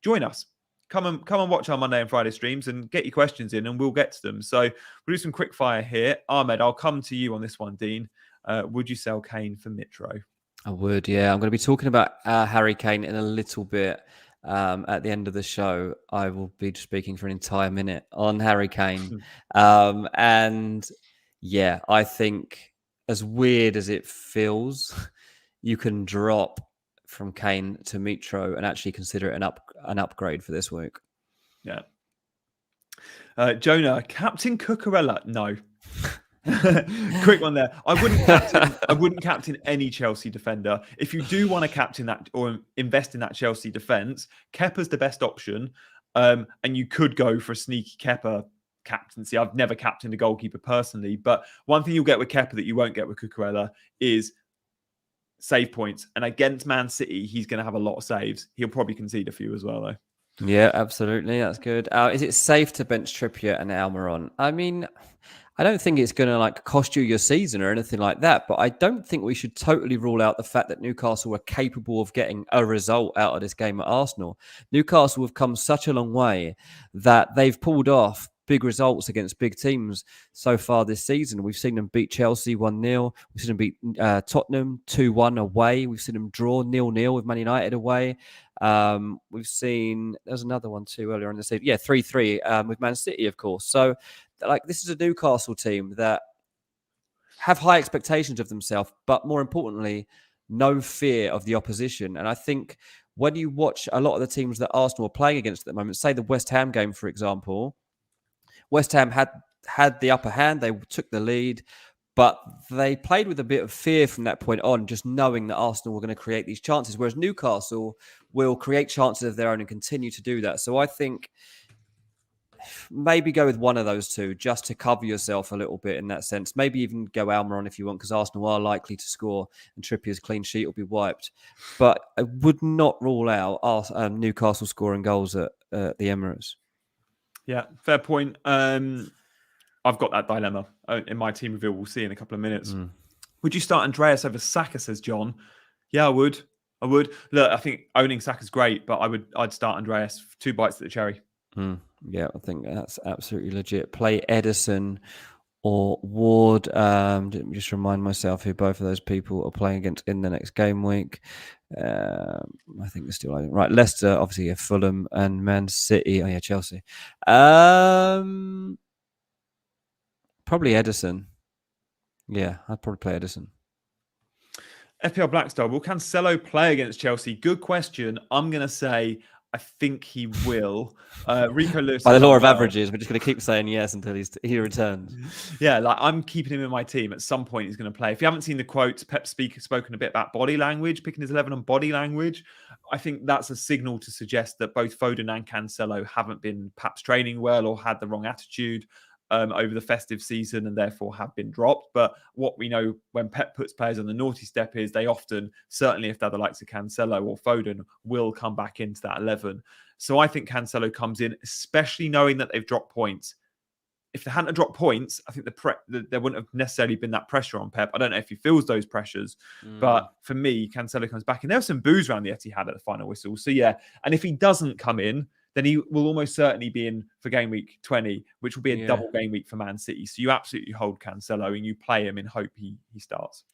join us. Come and watch our Monday and Friday streams and get your questions in, and we'll get to them. So we'll do some quick fire here. Ahmed, I'll come to you on this one, Dean. Would you sell Kane for Mitro? I would, yeah. I'm going to be talking about Harry Kane in a little bit. At the end of the show, I will be speaking for an entire minute on Harry Kane. And yeah, I think, as weird as it feels, you can drop from Kane to Mitro and actually consider it an upgrade for this week. Yeah. Jonah, Captain Cucurella? No. Quick one there. I wouldn't captain any Chelsea defender. If you do want to captain that or invest in that Chelsea defense, Kepa's the best option. And you could go for a sneaky Kepa captaincy. I've never captained a goalkeeper personally, but one thing you'll get with Kepa that you won't get with Cucurella is save points. And against Man City, he's going to have a lot of saves. He'll probably concede a few as well, though. Yeah, absolutely. That's good. Is it safe to bench Trippier and Almiron? I mean, I don't think it's going to cost you your season or anything like that, but I don't think we should totally rule out the fact that Newcastle were capable of getting a result out of this game at Arsenal. Newcastle have come such a long way that they've pulled off big results against big teams so far this season. We've seen them beat Chelsea 1-0. We've seen them beat Tottenham 2-1 away. We've seen them draw 0-0 with Man United away. We've seen, there's another one too earlier in the season. Yeah, 3-3 with Man City, of course. So, this is a Newcastle team that have high expectations of themselves, but more importantly, no fear of the opposition. And I think when you watch a lot of the teams that Arsenal are playing against at the moment, say the West Ham game, for example, West Ham had the upper hand. They took the lead, but they played with a bit of fear from that point on, just knowing that Arsenal were going to create these chances, whereas Newcastle will create chances of their own and continue to do that. So I think maybe go with one of those two just to cover yourself a little bit in that sense. Maybe even go Almiron if you want, because Arsenal are likely to score and Trippier's clean sheet will be wiped. But I would not rule out Newcastle scoring goals at the Emirates. Yeah, fair point. I've got that dilemma in my team reveal. We'll see in a couple of minutes. Would you start Andreas over Saka, says John? Yeah, I would. Look, I think owning Saka's great, but I'd start Andreas. 2 bites at the cherry. Yeah, I think that's absolutely legit. Play Edison or Ward. Let me just remind myself who both of those people are playing against in the next game week. I think they're still right. Leicester, obviously, Fulham and Man City. Oh yeah, Chelsea. Probably Edison. Yeah, I'd probably play Edison. FPL Blackstar, will Cancelo play against Chelsea? Good question. I'm going to say I think he will. Rico Lewis. By the law of averages, we're just going to keep saying yes until he returns. Yeah, like I'm keeping him in my team. At some point, he's going to play. If you haven't seen the quotes, Pep's spoken a bit about body language, picking his 11 and body language. I think that's a signal to suggest that both Foden and Cancelo haven't been perhaps training well or had the wrong attitude over the festive season and therefore have been dropped. But what we know when Pep puts players on the naughty step is they often, certainly if they're the likes of Cancelo or Foden, will come back into that 11. So I think Cancelo comes in, especially knowing that they've dropped points. If they hadn't dropped points, I think there wouldn't have necessarily been that pressure on Pep. I don't know if he feels those pressures, but for me, Cancelo comes back. And there was some boos around the Etihad at the final whistle. So yeah, and if he doesn't come in, then he will almost certainly be in for game week 20, which will be a double game week for Man City. So you absolutely hold Cancelo and you play him in hope he starts.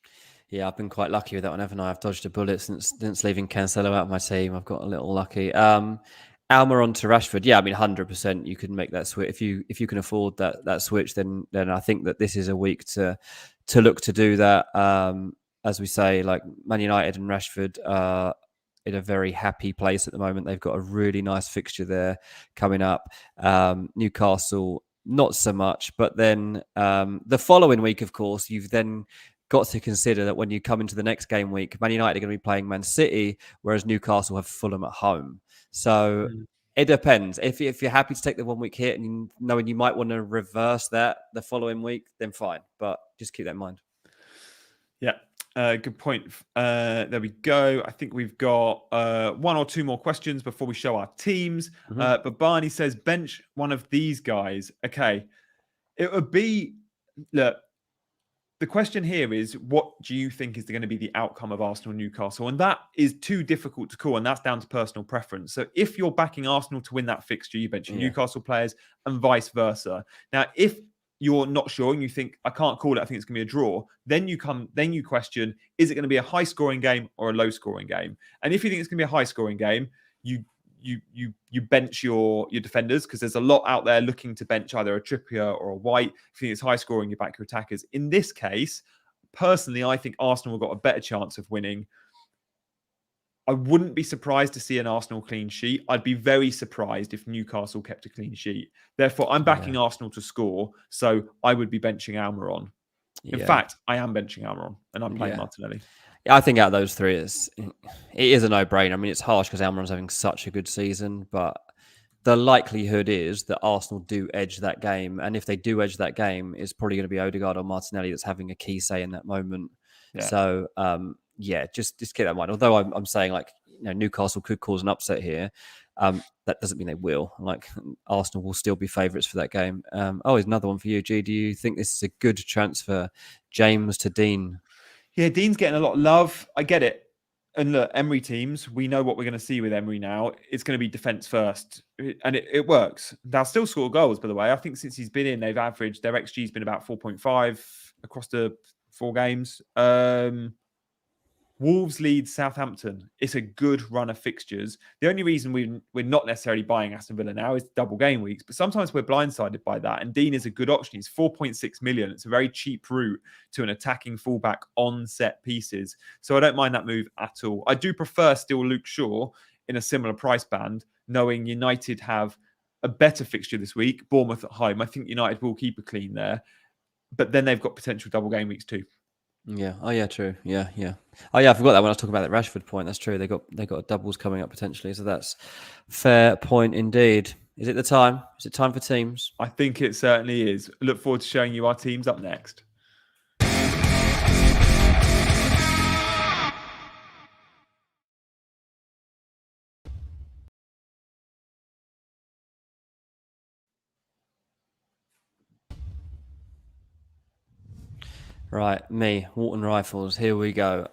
Yeah, I've been quite lucky with that one, haven't I? I've dodged a bullet since leaving Cancelo out of my team. I've got a little lucky. Almiron to Rashford. Yeah, I mean, 100% you can make that switch. If you can afford that switch, then I think that this is a week to look to do that. As we say, like Man United and Rashford are in a very happy place at the moment. They've got a really nice fixture there coming up. Newcastle, not so much. But then the following week, of course, you've then got to consider that when you come into the next game week, Man United are going to be playing Man City, whereas Newcastle have Fulham at home. So it depends. If you're happy to take the 1 week hit and knowing you might want to reverse that the following week, then fine. But just keep that in mind. Yeah. Good point. There we go. I think we've got 1 or 2 more questions before we show our teams. But Barney says, bench one of these guys. Okay. It would be, look, the question here is, what do you think is going to be the outcome of Arsenal-Newcastle? And that is too difficult to call, and that's down to personal preference. So if you're backing Arsenal to win that fixture, you bench Newcastle players and vice versa. Now, if you're not sure and you think, I can't call it, I think it's going to be a draw, then you question, is it going to be a high-scoring game or a low-scoring game? And if you think it's going to be a high-scoring game, you bench your defenders, because there's a lot out there looking to bench either a Trippier or a White. If you think it's high scoring, you back your attackers. In this case, personally, I think Arsenal have got a better chance of winning. I wouldn't be surprised to see an Arsenal clean sheet. I'd be very surprised if Newcastle kept a clean sheet. Therefore, I'm backing Arsenal to score, so I would be benching Almiron. In fact, I am benching Almiron, and I'm playing Martinelli. Yeah, I think out of those three, it is a no-brainer. I mean, it's harsh because Almiron's having such a good season, but the likelihood is that Arsenal do edge that game. And if they do edge that game, it's probably going to be Odegaard or Martinelli that's having a key say in that moment. Yeah. So, just keep that in mind. Although I'm saying, like, Newcastle could cause an upset here, that doesn't mean they will. Like, Arsenal will still be favourites for that game. Here's another one for you, G. Do you think this is a good transfer, James to Dean? Yeah, Dean's getting a lot of love. I get it. And look, Emery teams, we know what we're going to see with Emery now. It's going to be defence first. And it works. They'll still score goals, by the way. I think since he's been in, they've averaged, their XG's been about 4.5 across the 4 games. Wolves lead Southampton. It's a good run of fixtures. The only reason we're not necessarily buying Aston Villa now is double game weeks, but sometimes we're blindsided by that. And Dean is a good option. He's 4.6 million. It's a very cheap route to an attacking fullback on set pieces. So I don't mind that move at all. I do prefer still Luke Shaw in a similar price band, knowing United have a better fixture this week, Bournemouth at home. I think United will keep a clean there, but then they've got potential double game weeks too. Yeah. Oh, yeah. True. Yeah. Oh, yeah. I forgot that when I was talking about that Rashford point. That's true. They got doubles coming up potentially. So that's fair point indeed. Is it the time? Is it time for teams? I think it certainly is. Look forward to showing you our teams up next. Right, me, Walton Rifles. Here we go.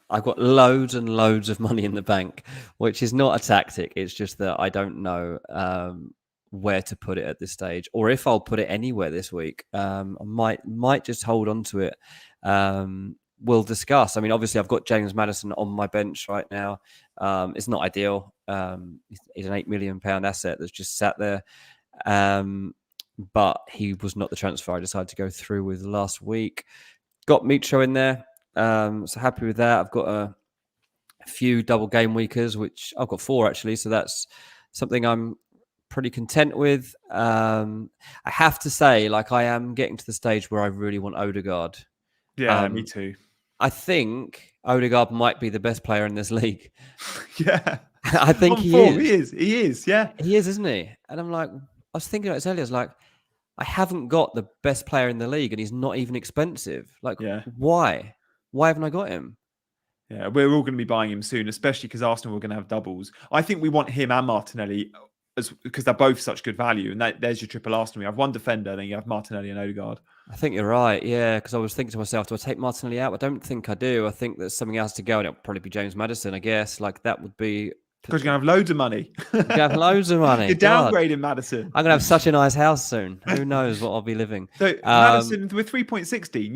I've got loads and loads of money in the bank, which is not a tactic. It's just that I don't know where to put it at this stage, or if I'll put it anywhere this week. I might just hold on to it. We'll discuss. I mean, obviously, I've got James Maddison on my bench right now. It's not ideal. He's an £8 million asset that's just sat there. But he was not the transfer I decided to go through with last week. Got Mitro in there. So happy with that. I've got a few double game weekers, which I've got 4 actually. So that's something I'm pretty content with. I have to say, like, I am getting to the stage where I really want Odegaard. Yeah, me too. I think Odegaard might be the best player in this league. Yeah. I think he is. He is, yeah. He is, isn't he? And I'm like, I was thinking about this earlier. I was like, I haven't got the best player in the league and he's not even expensive. Like, why? Why haven't I got him? Yeah, we're all going to be buying him soon, especially because Arsenal are going to have doubles. I think we want him and Martinelli because they're both such good value. And there's your triple Arsenal. You have one defender, then you have Martinelli and Odegaard. I think you're right, yeah, because I was thinking to myself, do I take Martinelli out? I don't think I do. I think there's something else to go, and it'll probably be James Maddison, I guess. Like, that would be... Because you're going to have loads of money. You're going to have loads of money. You're downgrading Maddison. I'm going to have such a nice house soon. Who knows what I'll be living. So, Maddison, with 3.16,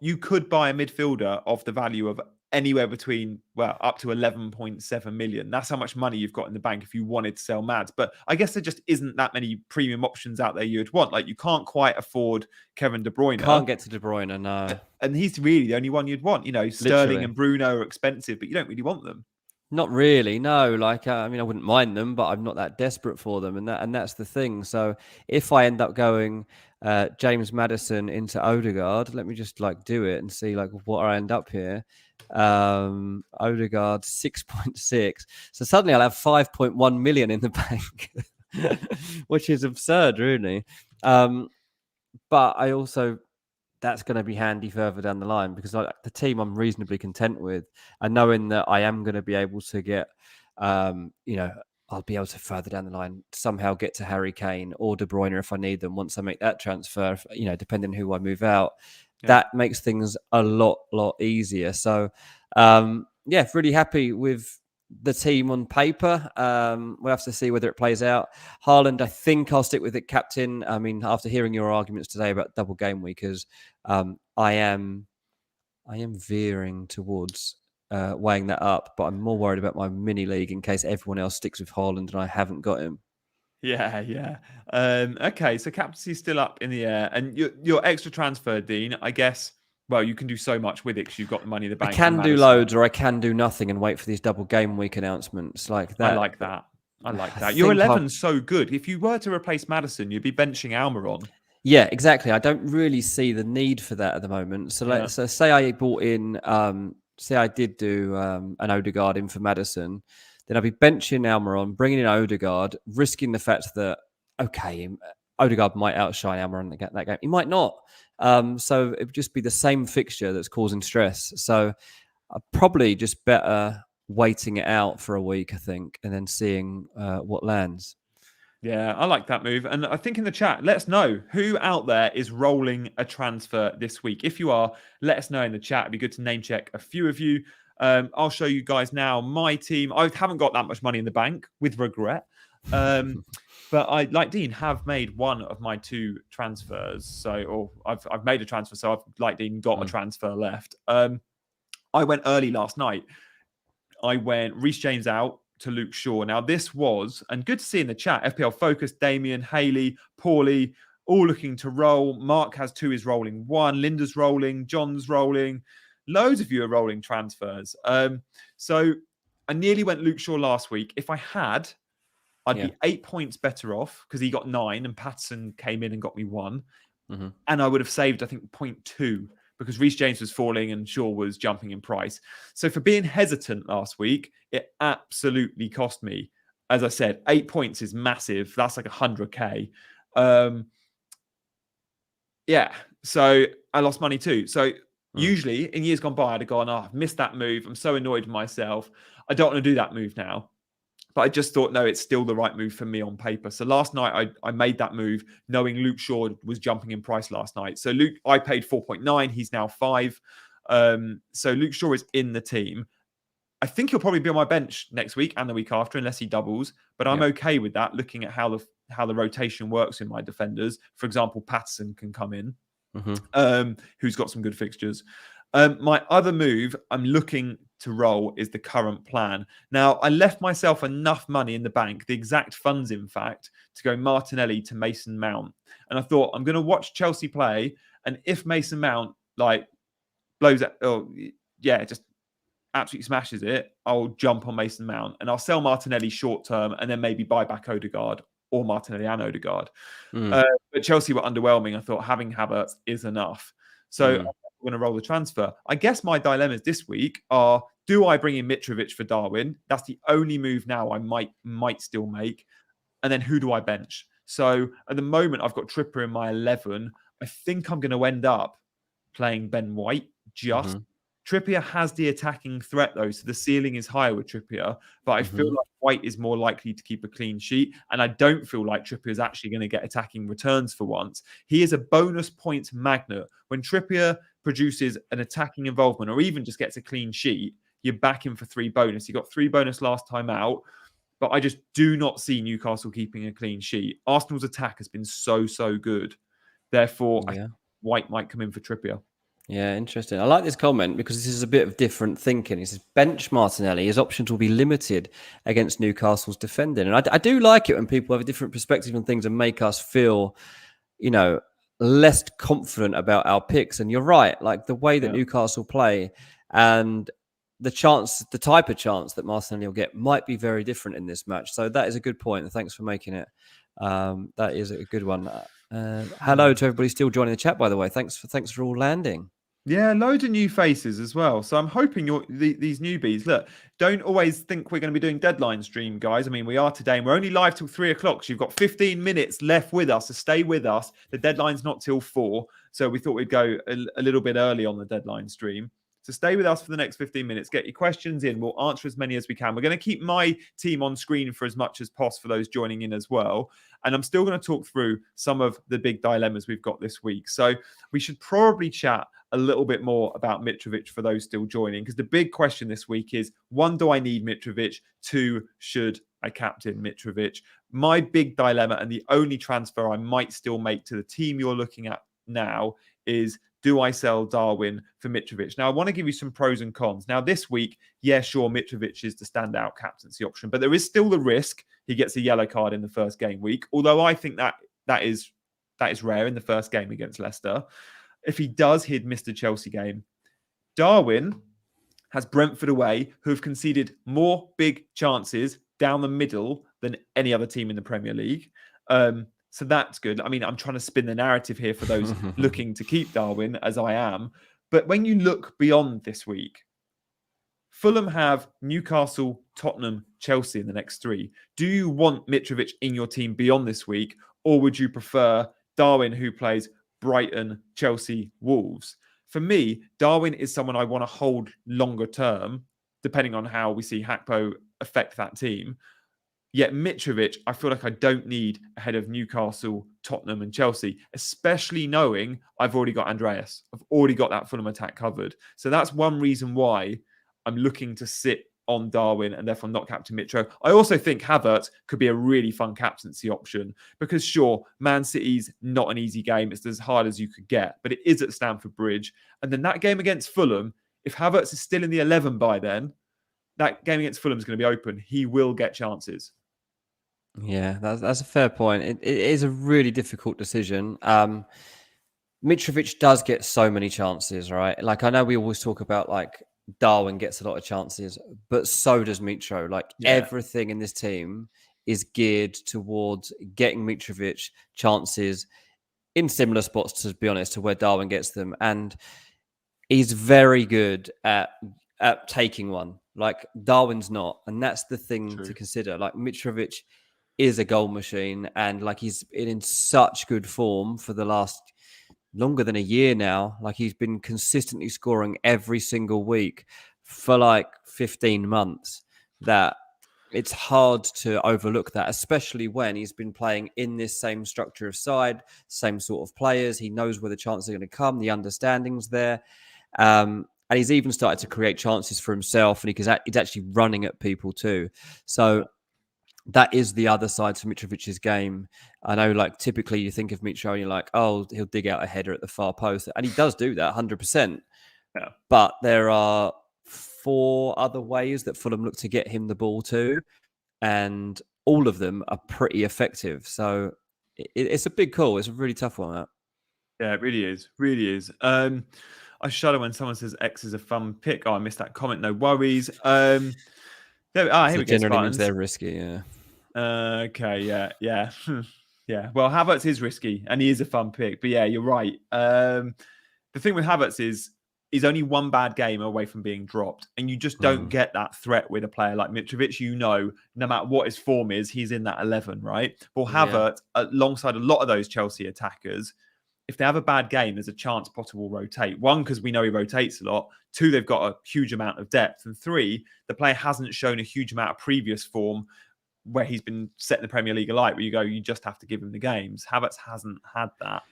you could buy a midfielder of the value of anywhere between, up to 11.7 million. That's how much money you've got in the bank if you wanted to sell Mads. But I guess there just isn't that many premium options out there you'd want. Like, you can't quite afford Kevin De Bruyne. Can't get to De Bruyne, no. And he's really the only one you'd want. You know, Sterling and Bruno are expensive, but you don't really want them. Not really, no. Like, I mean, I wouldn't mind them, but I'm not that desperate for them, and that's the thing. So if I end up going James Maddison into Odegaard, let me just do it and see what I end up here. Odegaard 6.6. So suddenly I'll have 5.1 million in the bank, which is absurd, really. But I also, that's going to be handy further down the line because the team I'm reasonably content with, and knowing that I am going to be able to get, I'll be able to further down the line somehow get to Harry Kane or De Bruyne if I need them once I make that transfer, depending on who I move out. Yeah. That makes things a lot easier. So, really happy with the team on paper. We'll have to see whether it plays out. Haaland, I think I'll stick with it, captain. I mean, after hearing your arguments today about double game weekers, I am veering towards weighing that up, but I'm more worried about my mini league in case everyone else sticks with Haaland and I haven't got him. Yeah. Okay, so captaincy's still up in the air, and your extra transfer, Dean, I guess. Well, you can do so much with it because you've got the money in the bank. I can do loads, or I can do nothing and wait for these double game week announcements like that. I like that. Your 11's so good. If you were to replace Maddison, you'd be benching Almiron. Yeah, exactly. I don't really see the need for that at the moment. So let's say I bought in, say I did do an Odegaard in for Maddison, then I'd be benching Almiron, bringing in Odegaard, risking the fact that, Odegaard might outshine Almiron in that game. He might not. So it would just be the same fixture that's causing stress. So I'd probably just better waiting it out for a week, I think, and then seeing what lands. Yeah, I like that move. And I think in the chat, let us know who out there is rolling a transfer this week. If you are, let us know in the chat. It'd be good to name check a few of you. I'll show you guys now my team. I haven't got that much money in the bank, with regret. But I, like Dean, have made one of my 2 transfers. So, I've made a transfer. So I've, like Dean, got a transfer left. I went early last night. I went Reece James out to Luke Shaw. Now, this was, and good to see in the chat, FPL Focus, Damien, Haley, Paulie, all looking to roll. Mark has 2, is rolling 1. Linda's rolling. John's rolling. Loads of you are rolling transfers. So I nearly went Luke Shaw last week. If I had, I'd be 8 points better off because he got 9 and Patterson came in and got me 1. Mm-hmm. And I would have saved, I think, 0.2 because Reece James was falling and Shaw was jumping in price. So for being hesitant last week, it absolutely cost me. as I said, 8 points is massive. That's like 100k. Yeah, so I lost money too. So usually in years gone by, I'd have gone, oh, I've missed that move. I'm so annoyed with myself. I don't want to do that move now. But I just thought, no, it's still the right move for me on paper. So last night, I made that move knowing Luke Shaw was jumping in price last night. So Luke, I paid 4.9. He's now 5. So Luke Shaw is in the team. I think he'll probably be on my bench next week and the week after, unless he doubles. But I'm okay with that, looking at how the rotation works in my defenders. For example, Patterson can come in, who's got some good fixtures. My other move I'm looking to roll is the current plan. Now, I left myself enough money in the bank, the exact funds, in fact, to go Martinelli to Mason Mount. And I thought, I'm going to watch Chelsea play. And if Mason Mount, blows it, just absolutely smashes it, I'll jump on Mason Mount. And I'll sell Martinelli short term and then maybe buy back Odegaard or Martinelli and Odegaard. But Chelsea were underwhelming. I thought having Havertz is enough. So I'm going to roll the transfer. I guess my dilemmas this week are, do I bring in Mitrovic for Darwin? That's the only move now I might still make. And then who do I bench? So at the moment, I've got Trippier in my 11. I think I'm going to end up playing Ben White just. Trippier has the attacking threat, though, so the ceiling is higher with Trippier. But I feel like White is more likely to keep a clean sheet, and I don't feel like Trippier is actually going to get attacking returns for once. He is a bonus points magnet. When Trippier produces an attacking involvement or even just gets a clean sheet, you're back in for 3 bonus. He got 3 bonus last time out, but I just do not see Newcastle keeping a clean sheet. Arsenal's attack has been so good. Therefore, I think White might come in for Trippier. Yeah, interesting. I like this comment because this is a bit of different thinking. He says, bench Martinelli, his options will be limited against Newcastle's defending. And I do like it when people have a different perspective on things and make us feel, less confident about our picks. And you're right, like the way that Newcastle play and the type of chance that Martinelli will get might be very different in this match. So that is a good point. And thanks for making it. That is a good one. Hello to everybody still joining the chat, by the way. Thanks for all landing. Yeah, loads of new faces as well. So I'm hoping these newbies, look, don't always think we're going to be doing deadline stream, guys. I mean, we are today, and we're only live till 3 o'clock. So you've got 15 minutes left with us, so stay with us. The deadline's not till 4. So we thought we'd go a little bit early on the deadline stream. So stay with us for the next 15 minutes. Get your questions in. We'll answer as many as we can. We're going to keep my team on screen for as much as possible for those joining in as well. And I'm still going to talk through some of the big dilemmas we've got this week. So we should probably chat a little bit more about Mitrovic for those still joining, because the big question this week is, 1, do I need Mitrovic? 2, should I captain Mitrovic? My big dilemma, and the only transfer I might still make to the team you're looking at now, is, do I sell Darwin for Mitrovic? Now, I want to give you some pros and cons. Now, this week, sure, Mitrovic is the standout captaincy option, but there is still the risk he gets a yellow card in the first game week, although I think that is rare in the first game against Leicester. If he does, he'd miss the Chelsea game. Darwin has Brentford away, who have conceded more big chances down the middle than any other team in the Premier League. So that's good. I mean, I'm trying to spin the narrative here for those looking to keep Darwin, as I am. But when you look beyond this week, Fulham have Newcastle, Tottenham, Chelsea in the next 3. Do you want Mitrovic in your team beyond this week, or would you prefer Darwin, who plays Brighton, Chelsea, Wolves? For me, Darwin is someone I want to hold longer term, depending on how we see Hakpo affect that team. Yet Mitrovic, I feel like I don't need ahead of Newcastle, Tottenham and Chelsea, especially knowing I've already got Andreas. I've already got that Fulham attack covered. So that's one reason why I'm looking to sit on Darwin and therefore not captain Mitro. I also think Havertz could be a really fun captaincy option because, sure, Man City's not an easy game. It's as hard as you could get, but it is at Stamford Bridge. And then that game against Fulham, if Havertz is still in the 11 by then, that game against Fulham is going to be open. He will get chances. Yeah, that's a fair point. It is a really difficult decision. Mitrovic does get so many chances, right? Like, I know we always talk about like Darwin gets a lot of chances, but so does Mitro. Like everything in this team is geared towards getting Mitrovic chances in similar spots, to be honest, to where Darwin gets them. And he's very good at taking one. Like Darwin's not, and that's the thing True. to consider. Like Mitrovic is a goal machine, and like he's been in such good form for the last longer than a year now. Like he's been consistently scoring every single week for like 15 months. That it's hard to overlook that, especially when he's been playing in this same structure of side, same sort of players. He knows where the chances are going to come. The understanding's there. And he's even started to create chances for himself, and he's actually running at people too. So that is the other side to Mitrovic's game. I know, like, typically you think of Mitro and you're like, oh, he'll dig out a header at the far post. And he does do that 100%. Yeah. But there are 4 other ways that Fulham look to get him the ball to, and all of them are pretty effective. So it's a big call. It's a really tough one, that. Yeah, it really is. Really is. I shudder when someone says X is a fun pick. Oh, I missed that comment. No worries. Here we go. Generally means they're risky, yeah. Okay, yeah. Yeah. Well, Havertz is risky, and he is a fun pick. But yeah, you're right. The thing with Havertz is he's only one bad game away from being dropped, and you just don't get that threat with a player like Mitrovic. No matter what his form is, he's in that 11, right? Well, Havertz, alongside a lot of those Chelsea attackers, if they have a bad game, there's a chance Potter will rotate. 1, because we know he rotates a lot. 2, they've got a huge amount of depth. And 3, the player hasn't shown a huge amount of previous form where he's been set in the Premier League alight, where you go, you just have to give him the games. Havertz hasn't had that.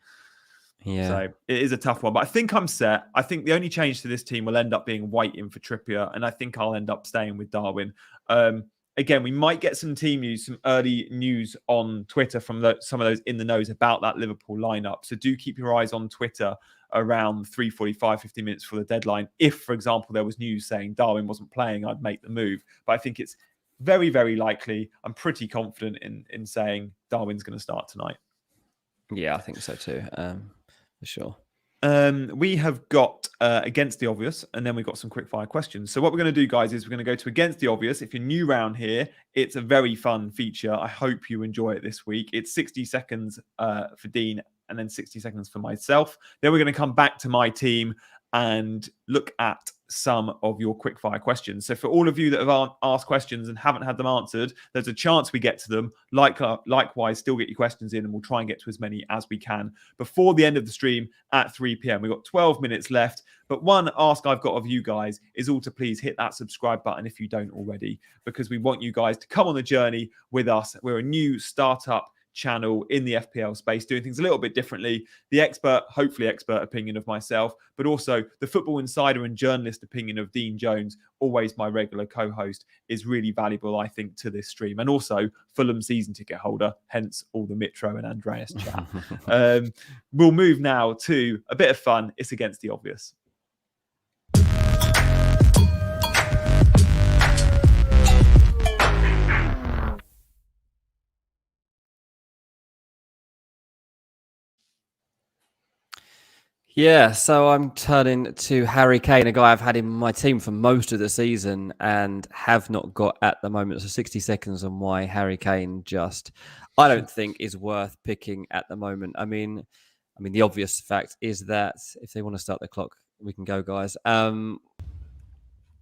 Yeah. So it is a tough one. But I think I'm set. I think the only change to this team will end up being White in for Trippier. And I think I'll end up staying with Darwin. Again, we might get some team news, some early news on Twitter from some of those in the knows about that Liverpool lineup. So do keep your eyes on Twitter around 3:45, 50 minutes for the deadline. If, for example, there was news saying Darwin wasn't playing, I'd make the move. But I think it's very, very likely. I'm pretty confident in saying Darwin's going to start tonight. Yeah, I think so too, for sure. We have got Against the Obvious, and then we've got some quick fire questions. So what we're going to do, guys, is we're going to go to Against the Obvious. If you're new around here, it's a very fun feature. I hope you enjoy it this week. It's 60 seconds for Dean and then 60 seconds for myself. Then we're going to come back to my team and look at some of your quickfire questions. So for all of you that have asked questions and haven't had them answered, there's a chance we get to them. Likewise, still get your questions in, and we'll try and get to as many as we can before the end of the stream at 3 p.m. We've got 12 minutes left. But one ask I've got of you guys is all to please hit that subscribe button if you don't already, because we want you guys to come on the journey with us. We're a new startup channel in the FPL space, doing things a little bit differently. The hopefully expert opinion of myself, but also the football insider and journalist opinion of Dean Jones, always my regular co-host, is really valuable, I think, to this stream. And also Fulham season ticket holder, hence all the Mitro and Andreas chat. We'll move now to a bit of fun. It's Against the Obvious. Yeah, so I'm turning to Harry Kane, a guy I've had in my team for most of the season and have not got at the moment. So 60 seconds on why Harry Kane I don't think is worth picking at the moment. I mean, the obvious fact is that if they want to start the clock, we can go, guys.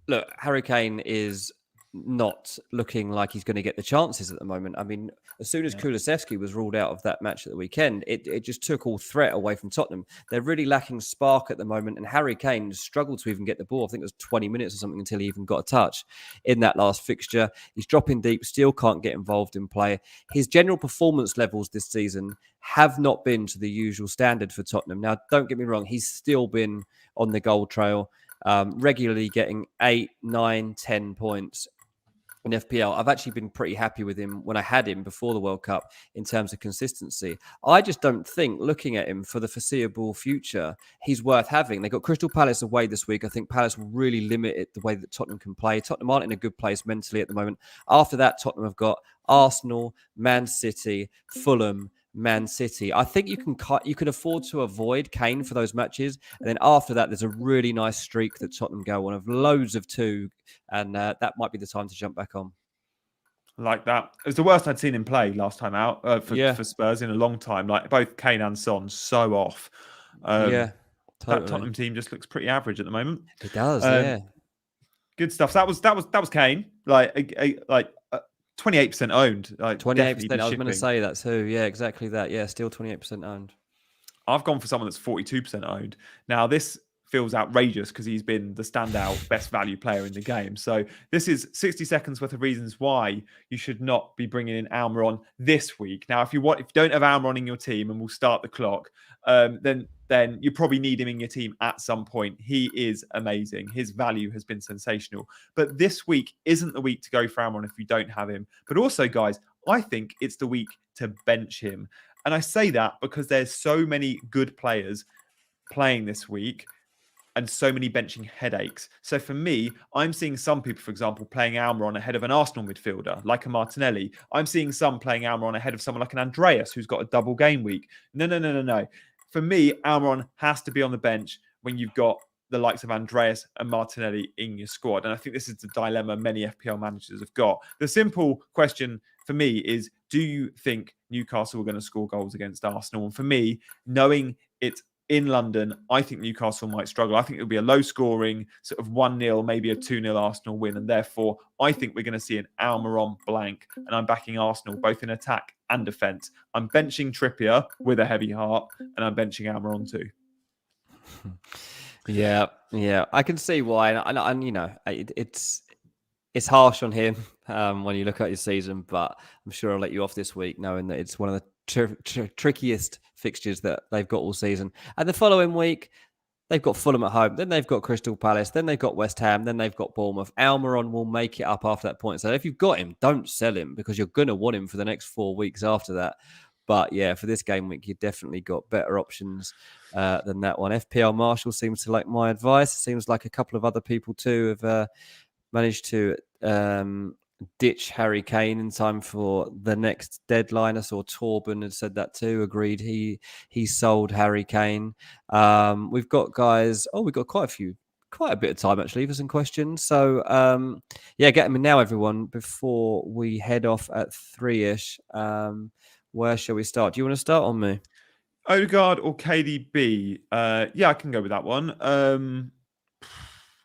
Look, Harry Kane is not looking like he's going to get the chances at the moment. I mean, as soon as Kulusevski was ruled out of that match at the weekend, it just took all threat away from Tottenham. They're really lacking spark at the moment, and Harry Kane struggled to even get the ball. I think it was 20 minutes or something until he even got a touch in that last fixture. He's dropping deep, still can't get involved in play. His general performance levels this season have not been to the usual standard for Tottenham. Now, don't get me wrong, he's still been on the goal trail, regularly getting 8, 9, 10 points in FPL. I've actually been pretty happy with him when I had him before the World Cup in terms of consistency. I just don't think, looking at him for the foreseeable future, he's worth having. They got Crystal Palace away this week. I think Palace will really limit it the way that Tottenham can play. Tottenham aren't in a good place mentally at the moment. After that, Tottenham have got Arsenal, Man City, Fulham, Man City. I think you can afford to avoid Kane for those matches, and then after that, there's a really nice streak that Tottenham go on of loads of 2, and that might be the time to jump back on. Like that. It was the worst I'd seen him play last time out for Spurs in a long time. Like both Kane and Son, so off. Totally. That Tottenham team just looks pretty average at the moment. It does, yeah. Good stuff. So that was Kane. Like 28% owned. Like 28%. definitely I was going to shipping. say that too. Yeah, exactly that. Yeah, still 28% owned. I've gone for someone that's 42% owned. Now, this feels outrageous because he's been the standout best value player in the game. So this is 60 seconds worth of reasons why you should not be bringing in Almiron this week. Now, if you don't have Almiron in your team, and we'll start the clock, then you probably need him in your team at some point. He is amazing. His value has been sensational. But this week isn't the week to go for Almiron if you don't have him. But also, guys, I think it's the week to bench him. And I say that because there's so many good players playing this week and so many benching headaches. So for me, I'm seeing some people, for example, playing Almiron ahead of an Arsenal midfielder, like a Martinelli. I'm seeing some playing Almiron ahead of someone like an Andreas, who's got a double game week. No. For me, Almiron has to be on the bench when you've got the likes of Andreas and Martinelli in your squad. And I think this is the dilemma many FPL managers have got. The simple question for me is, do you think Newcastle are going to score goals against Arsenal? And for me, knowing it's in London, I think Newcastle might struggle. I think it'll be a low scoring, sort of 1-0, maybe a 2-0 Arsenal win. And therefore, I think we're going to see an Almiron blank. And I'm backing Arsenal both in attack and defence. I'm benching Trippier with a heavy heart, and I'm benching Almiron too. Yeah, I can see why, and you know, it's harsh on him when you look at your season, but I'm sure I'll let you off this week, knowing that it's one of the trickiest fixtures that they've got all season. And the following week, they've got Fulham at home, then they've got Crystal Palace, then they've got West Ham, then they've got Bournemouth. Almiron will make it up after that point. So if you've got him, don't sell him because you're going to want him for the next 4 weeks after that. But yeah, for this game week, you've definitely got better options than that one. FPL Marshall seems to like my advice. Seems like a couple of other people too have managed to ditch Harry Kane in time for the next deadline. I saw Torben had said that too. Agreed. He sold Harry Kane. We've got guys. Oh, we've got quite a bit of time actually for some questions. So yeah, get them in now, everyone, before we head off at 3ish. Where shall we start? Do you want to start on me? Odegaard or KDB? Yeah, I can go with that one.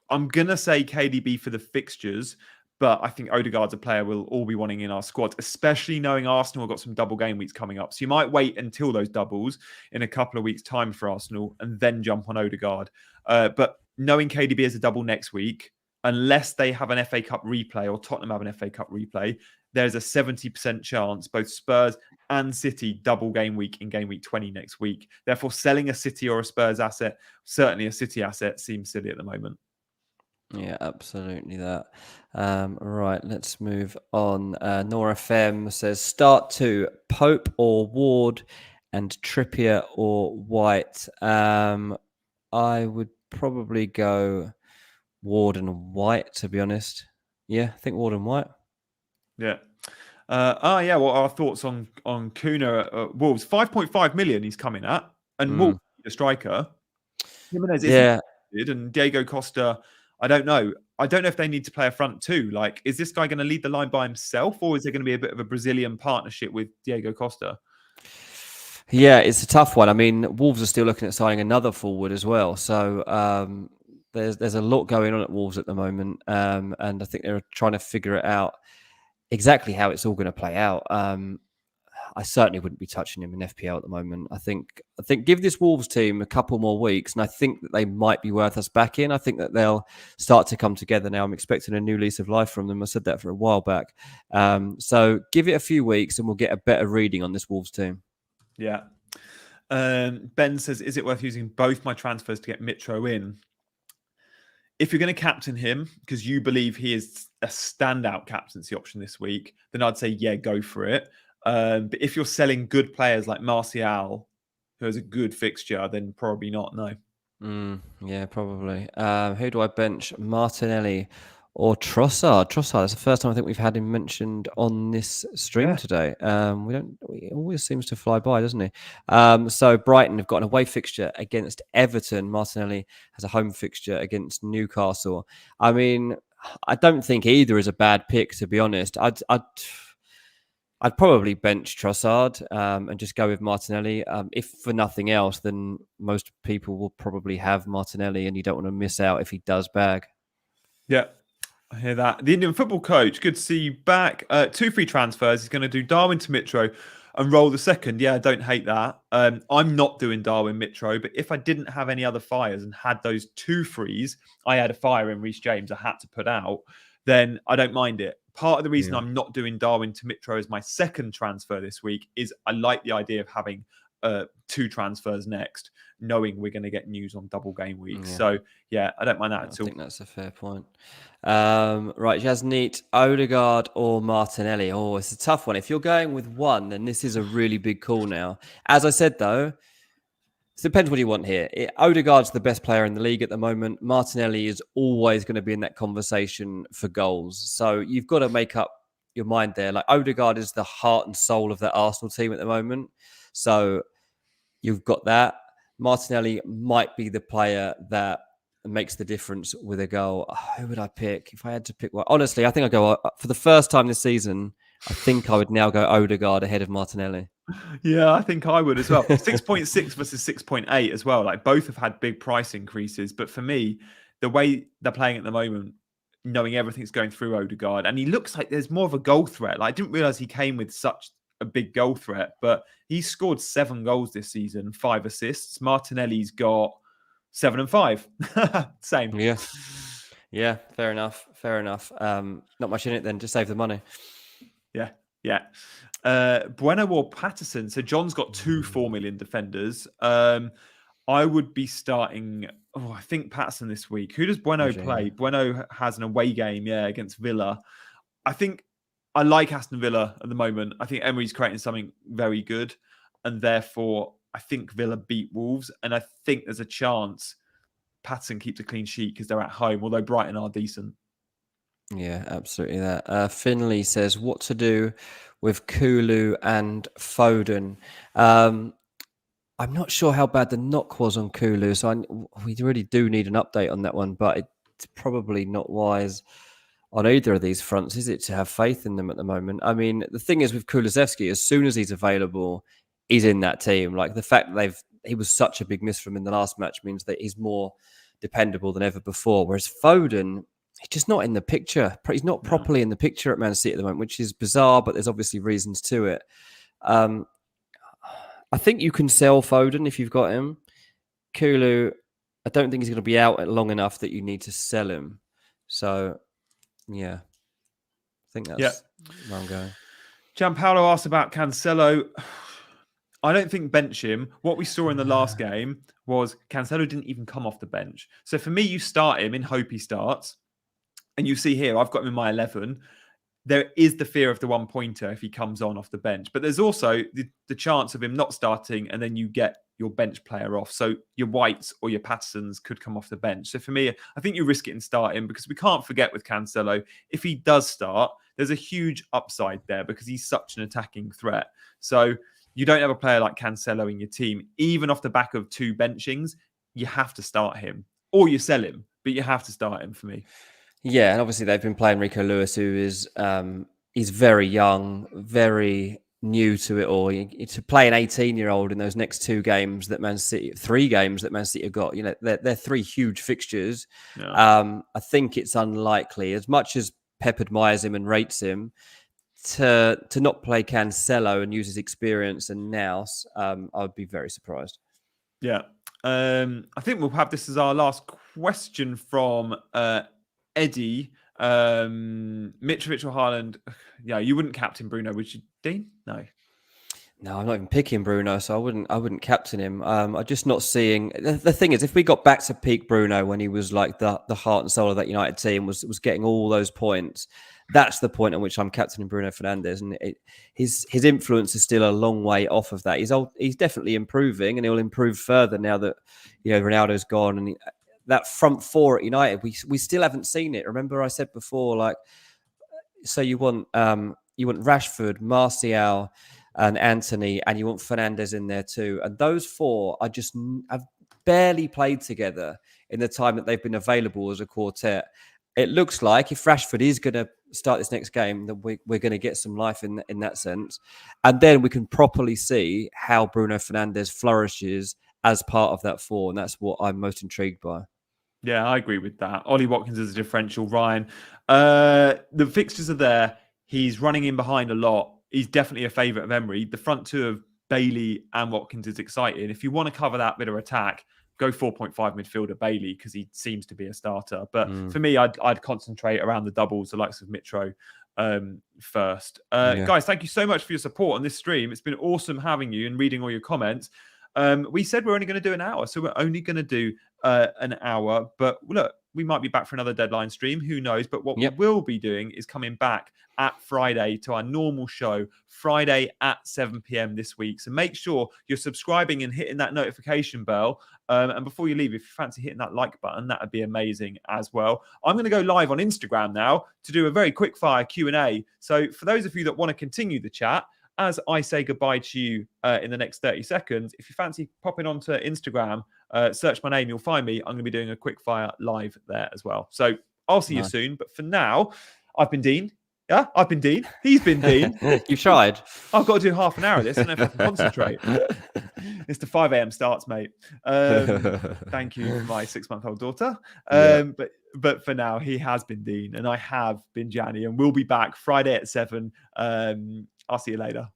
I'm going to say KDB for the fixtures, but I think Odegaard's a player we'll all be wanting in our squad, especially knowing Arsenal have got some double game weeks coming up. So you might wait until those doubles in a couple of weeks' time for Arsenal and then jump on Odegaard. But knowing KDB is a double next week, unless they have an FA Cup replay or Tottenham have an FA Cup replay, there's a 70% chance both Spurs and City double game week in game week 20 next week. Therefore, selling a City or a Spurs asset, certainly a City asset, seems silly at the moment. Yeah, absolutely that. Right, let's move on. Nora FM says, start 2, Pope or Ward and Trippier or White. I would probably go Ward and White, to be honest. Yeah, I think Ward and White. Yeah. Yeah. Well, our thoughts on Kuna at Wolves. 5.5 million he's coming at, and Wolves, the striker. Jimenez isn't good, and Diego Costa. I don't know. I don't know if they need to play a front two. Like, is this guy going to lead the line by himself, or is there going to be a bit of a Brazilian partnership with Diego Costa? Yeah, it's a tough one. I mean, Wolves are still looking at signing another forward as well. So there's a lot going on at Wolves at the moment, and I think they're trying to figure it out exactly how it's all going to play out. I certainly wouldn't be touching him in FPL at the moment. I think give this Wolves team a couple more weeks, and I think that they might be worth us back in. I think that they'll start to come together now. I'm expecting a new lease of life from them. I said that for a while back. So give it a few weeks, and we'll get a better reading on this Wolves team. Yeah. Ben says, is it worth using both my transfers to get Mitro in? If you're going to captain him because you believe he is a standout captaincy option this week, then I'd say, yeah, go for it. But if you're selling good players like Martial, who has a good fixture, then probably not, no. Yeah, probably. Who do I bench? Martinelli or Trossard? Trossard is the first time I think we've had him mentioned on this stream today. He always seems to fly by, doesn't he? So Brighton have got an away fixture against Everton. Martinelli has a home fixture against Newcastle. I mean, I don't think either is a bad pick, to be honest. I'd probably bench Trossard and just go with Martinelli. If for nothing else, then most people will probably have Martinelli, and you don't want to miss out if he does bag. Yeah. I hear that. The Indian football coach, good to see you back. 2 free transfers. He's going to do Darwin to Mitro and roll the second. Yeah, I don't hate that. I'm not doing Darwin Mitro, but if I didn't have any other fires and had those 2 frees, I had a fire in Reece James I had to put out, then I don't mind it. Part of the reason I'm not doing Darwin to Mitro as my second transfer this week is I like the idea of having 2 transfers next, knowing we're going to get news on double game week. Yeah. So yeah, I don't mind that at all. I think that's a fair point. Right, Jasneet, Odegaard or Martinelli? Oh, it's a tough one. If you're going with one, then this is a really big call now. As I said, though, it depends what you want here. Odegaard's the best player in the league at the moment. Martinelli is always going to be in that conversation for goals. So you've got to make up your mind there. Like Odegaard is the heart and soul of that Arsenal team at the moment. So you've got that. Martinelli might be the player that makes the difference with a goal. Who would I pick if I had to pick one? Honestly, I think I'd go for the first time this season. I think I would now go Odegaard ahead of Martinelli. Yeah, I think I would as well. 6.6 versus 6.8 as well. Like both have had big price increases. But for me, the way they're playing at the moment, knowing everything's going through Odegaard, and he looks like there's more of a goal threat. Like I didn't realize he came with such a big goal threat, but he's scored 7 goals this season, 5 assists. Martinelli's got 7 and 5. Same. Yeah. Yeah, fair enough. Fair enough. Not much in it then. Just save the money. Yeah. Yeah. Bueno or Patterson. So John's got 2 4 million defenders. I would be starting. Oh, I think Patterson this week. Who does Bueno play? Yeah. Bueno has an away game, against Villa. I think I like Aston Villa at the moment. I think Emery's creating something very good, and therefore I think Villa beat Wolves, and I think there's a chance Patterson keeps a clean sheet because they're at home. Although Brighton are decent. Yeah, absolutely that. Finley says, what to do with Kulu and Foden? I'm not sure how bad the knock was on Kulu, so we really do need an update on that one, but it's probably not wise on either of these fronts, is it, to have faith in them at the moment? I mean, the thing is with Kulusevski, as soon as he's available, he's in that team. Like the fact that he was such a big miss from him in the last match means that he's more dependable than ever before, whereas Foden, he's just not in the picture. He's not properly in the picture at Man City at the moment, which is bizarre, but there's obviously reasons to it. I think you can sell Foden if you've got him. Kulu, I don't think he's going to be out long enough that you need to sell him. So, yeah, I think that's where I'm going. Gianpaolo asked about Cancelo. I don't think bench him. What we saw in the last game was Cancelo didn't even come off the bench. So for me, you start him in hope he starts. And you see here, I've got him in my 11. There is the fear of the 1-pointer if he comes on off the bench. But there's also the chance of him not starting and then you get your bench player off. So your Whites or your Pattersons could come off the bench. So for me, I think you risk it and start him because we can't forget with Cancelo, if he does start, there's a huge upside there because he's such an attacking threat. So you don't have a player like Cancelo in your team, even off the back of 2 benchings, you have to start him or you sell him, but you have to start him for me. Yeah, and obviously they've been playing Rico Lewis, who is he's very young, very new to it all. To play an 18-year-old in those next 2 games that Man City, 3 games that Man City have got, they're 3 huge fixtures. Yeah. I think it's unlikely, as much as Pep admires him and rates him, to not play Cancelo and use his experience and nous. I would be very surprised. Yeah, I think we'll have this as our last question from Eddie. Mitrovic or Haaland? Yeah, you wouldn't captain Bruno, would you, Dean? No, I'm not even picking Bruno, so I wouldn't captain him. I'm just not seeing. The thing is, if we got back to peak Bruno when he was like the heart and soul of that United team, was getting all those points, that's the point at which I'm captaining Bruno Fernandes, and his influence is still a long way off of that. He's definitely improving, and he'll improve further now that Ronaldo's gone and. That front 4 at United, we still haven't seen it. Remember, I said before, like, so you want Rashford, Martial, and Anthony, and you want Fernandes in there too. And those 4 have barely played together in the time that they've been available as a quartet. It looks like if Rashford is going to start this next game, then we're going to get some life in that sense, and then we can properly see how Bruno Fernandes flourishes as part of that 4, and that's what I'm most intrigued by. Yeah, I agree with that. Ollie Watkins is a differential. Ryan, the fixtures are there. He's running in behind a lot. He's definitely a favourite of Emery. The front two of Bailey and Watkins is exciting. If you want to cover that bit of attack, go 4.5 midfielder Bailey because he seems to be a starter. But for me, I'd concentrate around the doubles, the likes of Mitro first. Guys, thank you so much for your support on this stream. It's been awesome having you and reading all your comments. We said we're only going to do an hour, so we're only going to do an hour. But look, we might be back for another deadline stream. Who knows? But what we will be doing is coming back at Friday to our normal show, Friday at 7 p.m. this week. So make sure you're subscribing and hitting that notification bell. And before you leave, if you fancy hitting that like button, that would be amazing as well. I'm going to go live on Instagram now to do a very quick fire Q&A. So for those of you that want to continue the chat, as I say goodbye to you in the next 30 seconds, if you fancy popping onto Instagram, search my name, you'll find me. I'm going to be doing a quick fire live there as well. So I'll see you soon. But for now, I've been Dean. Yeah, I've been Dean. He's been Dean. You tried. I've got to do half an hour of this. I don't know if I can concentrate. It's the 5 a.m. starts, mate. Thank you for my 6-month-old daughter. But for now, he has been Dean and I have been Gianni, and we'll be back Friday at 7. I'll see you later.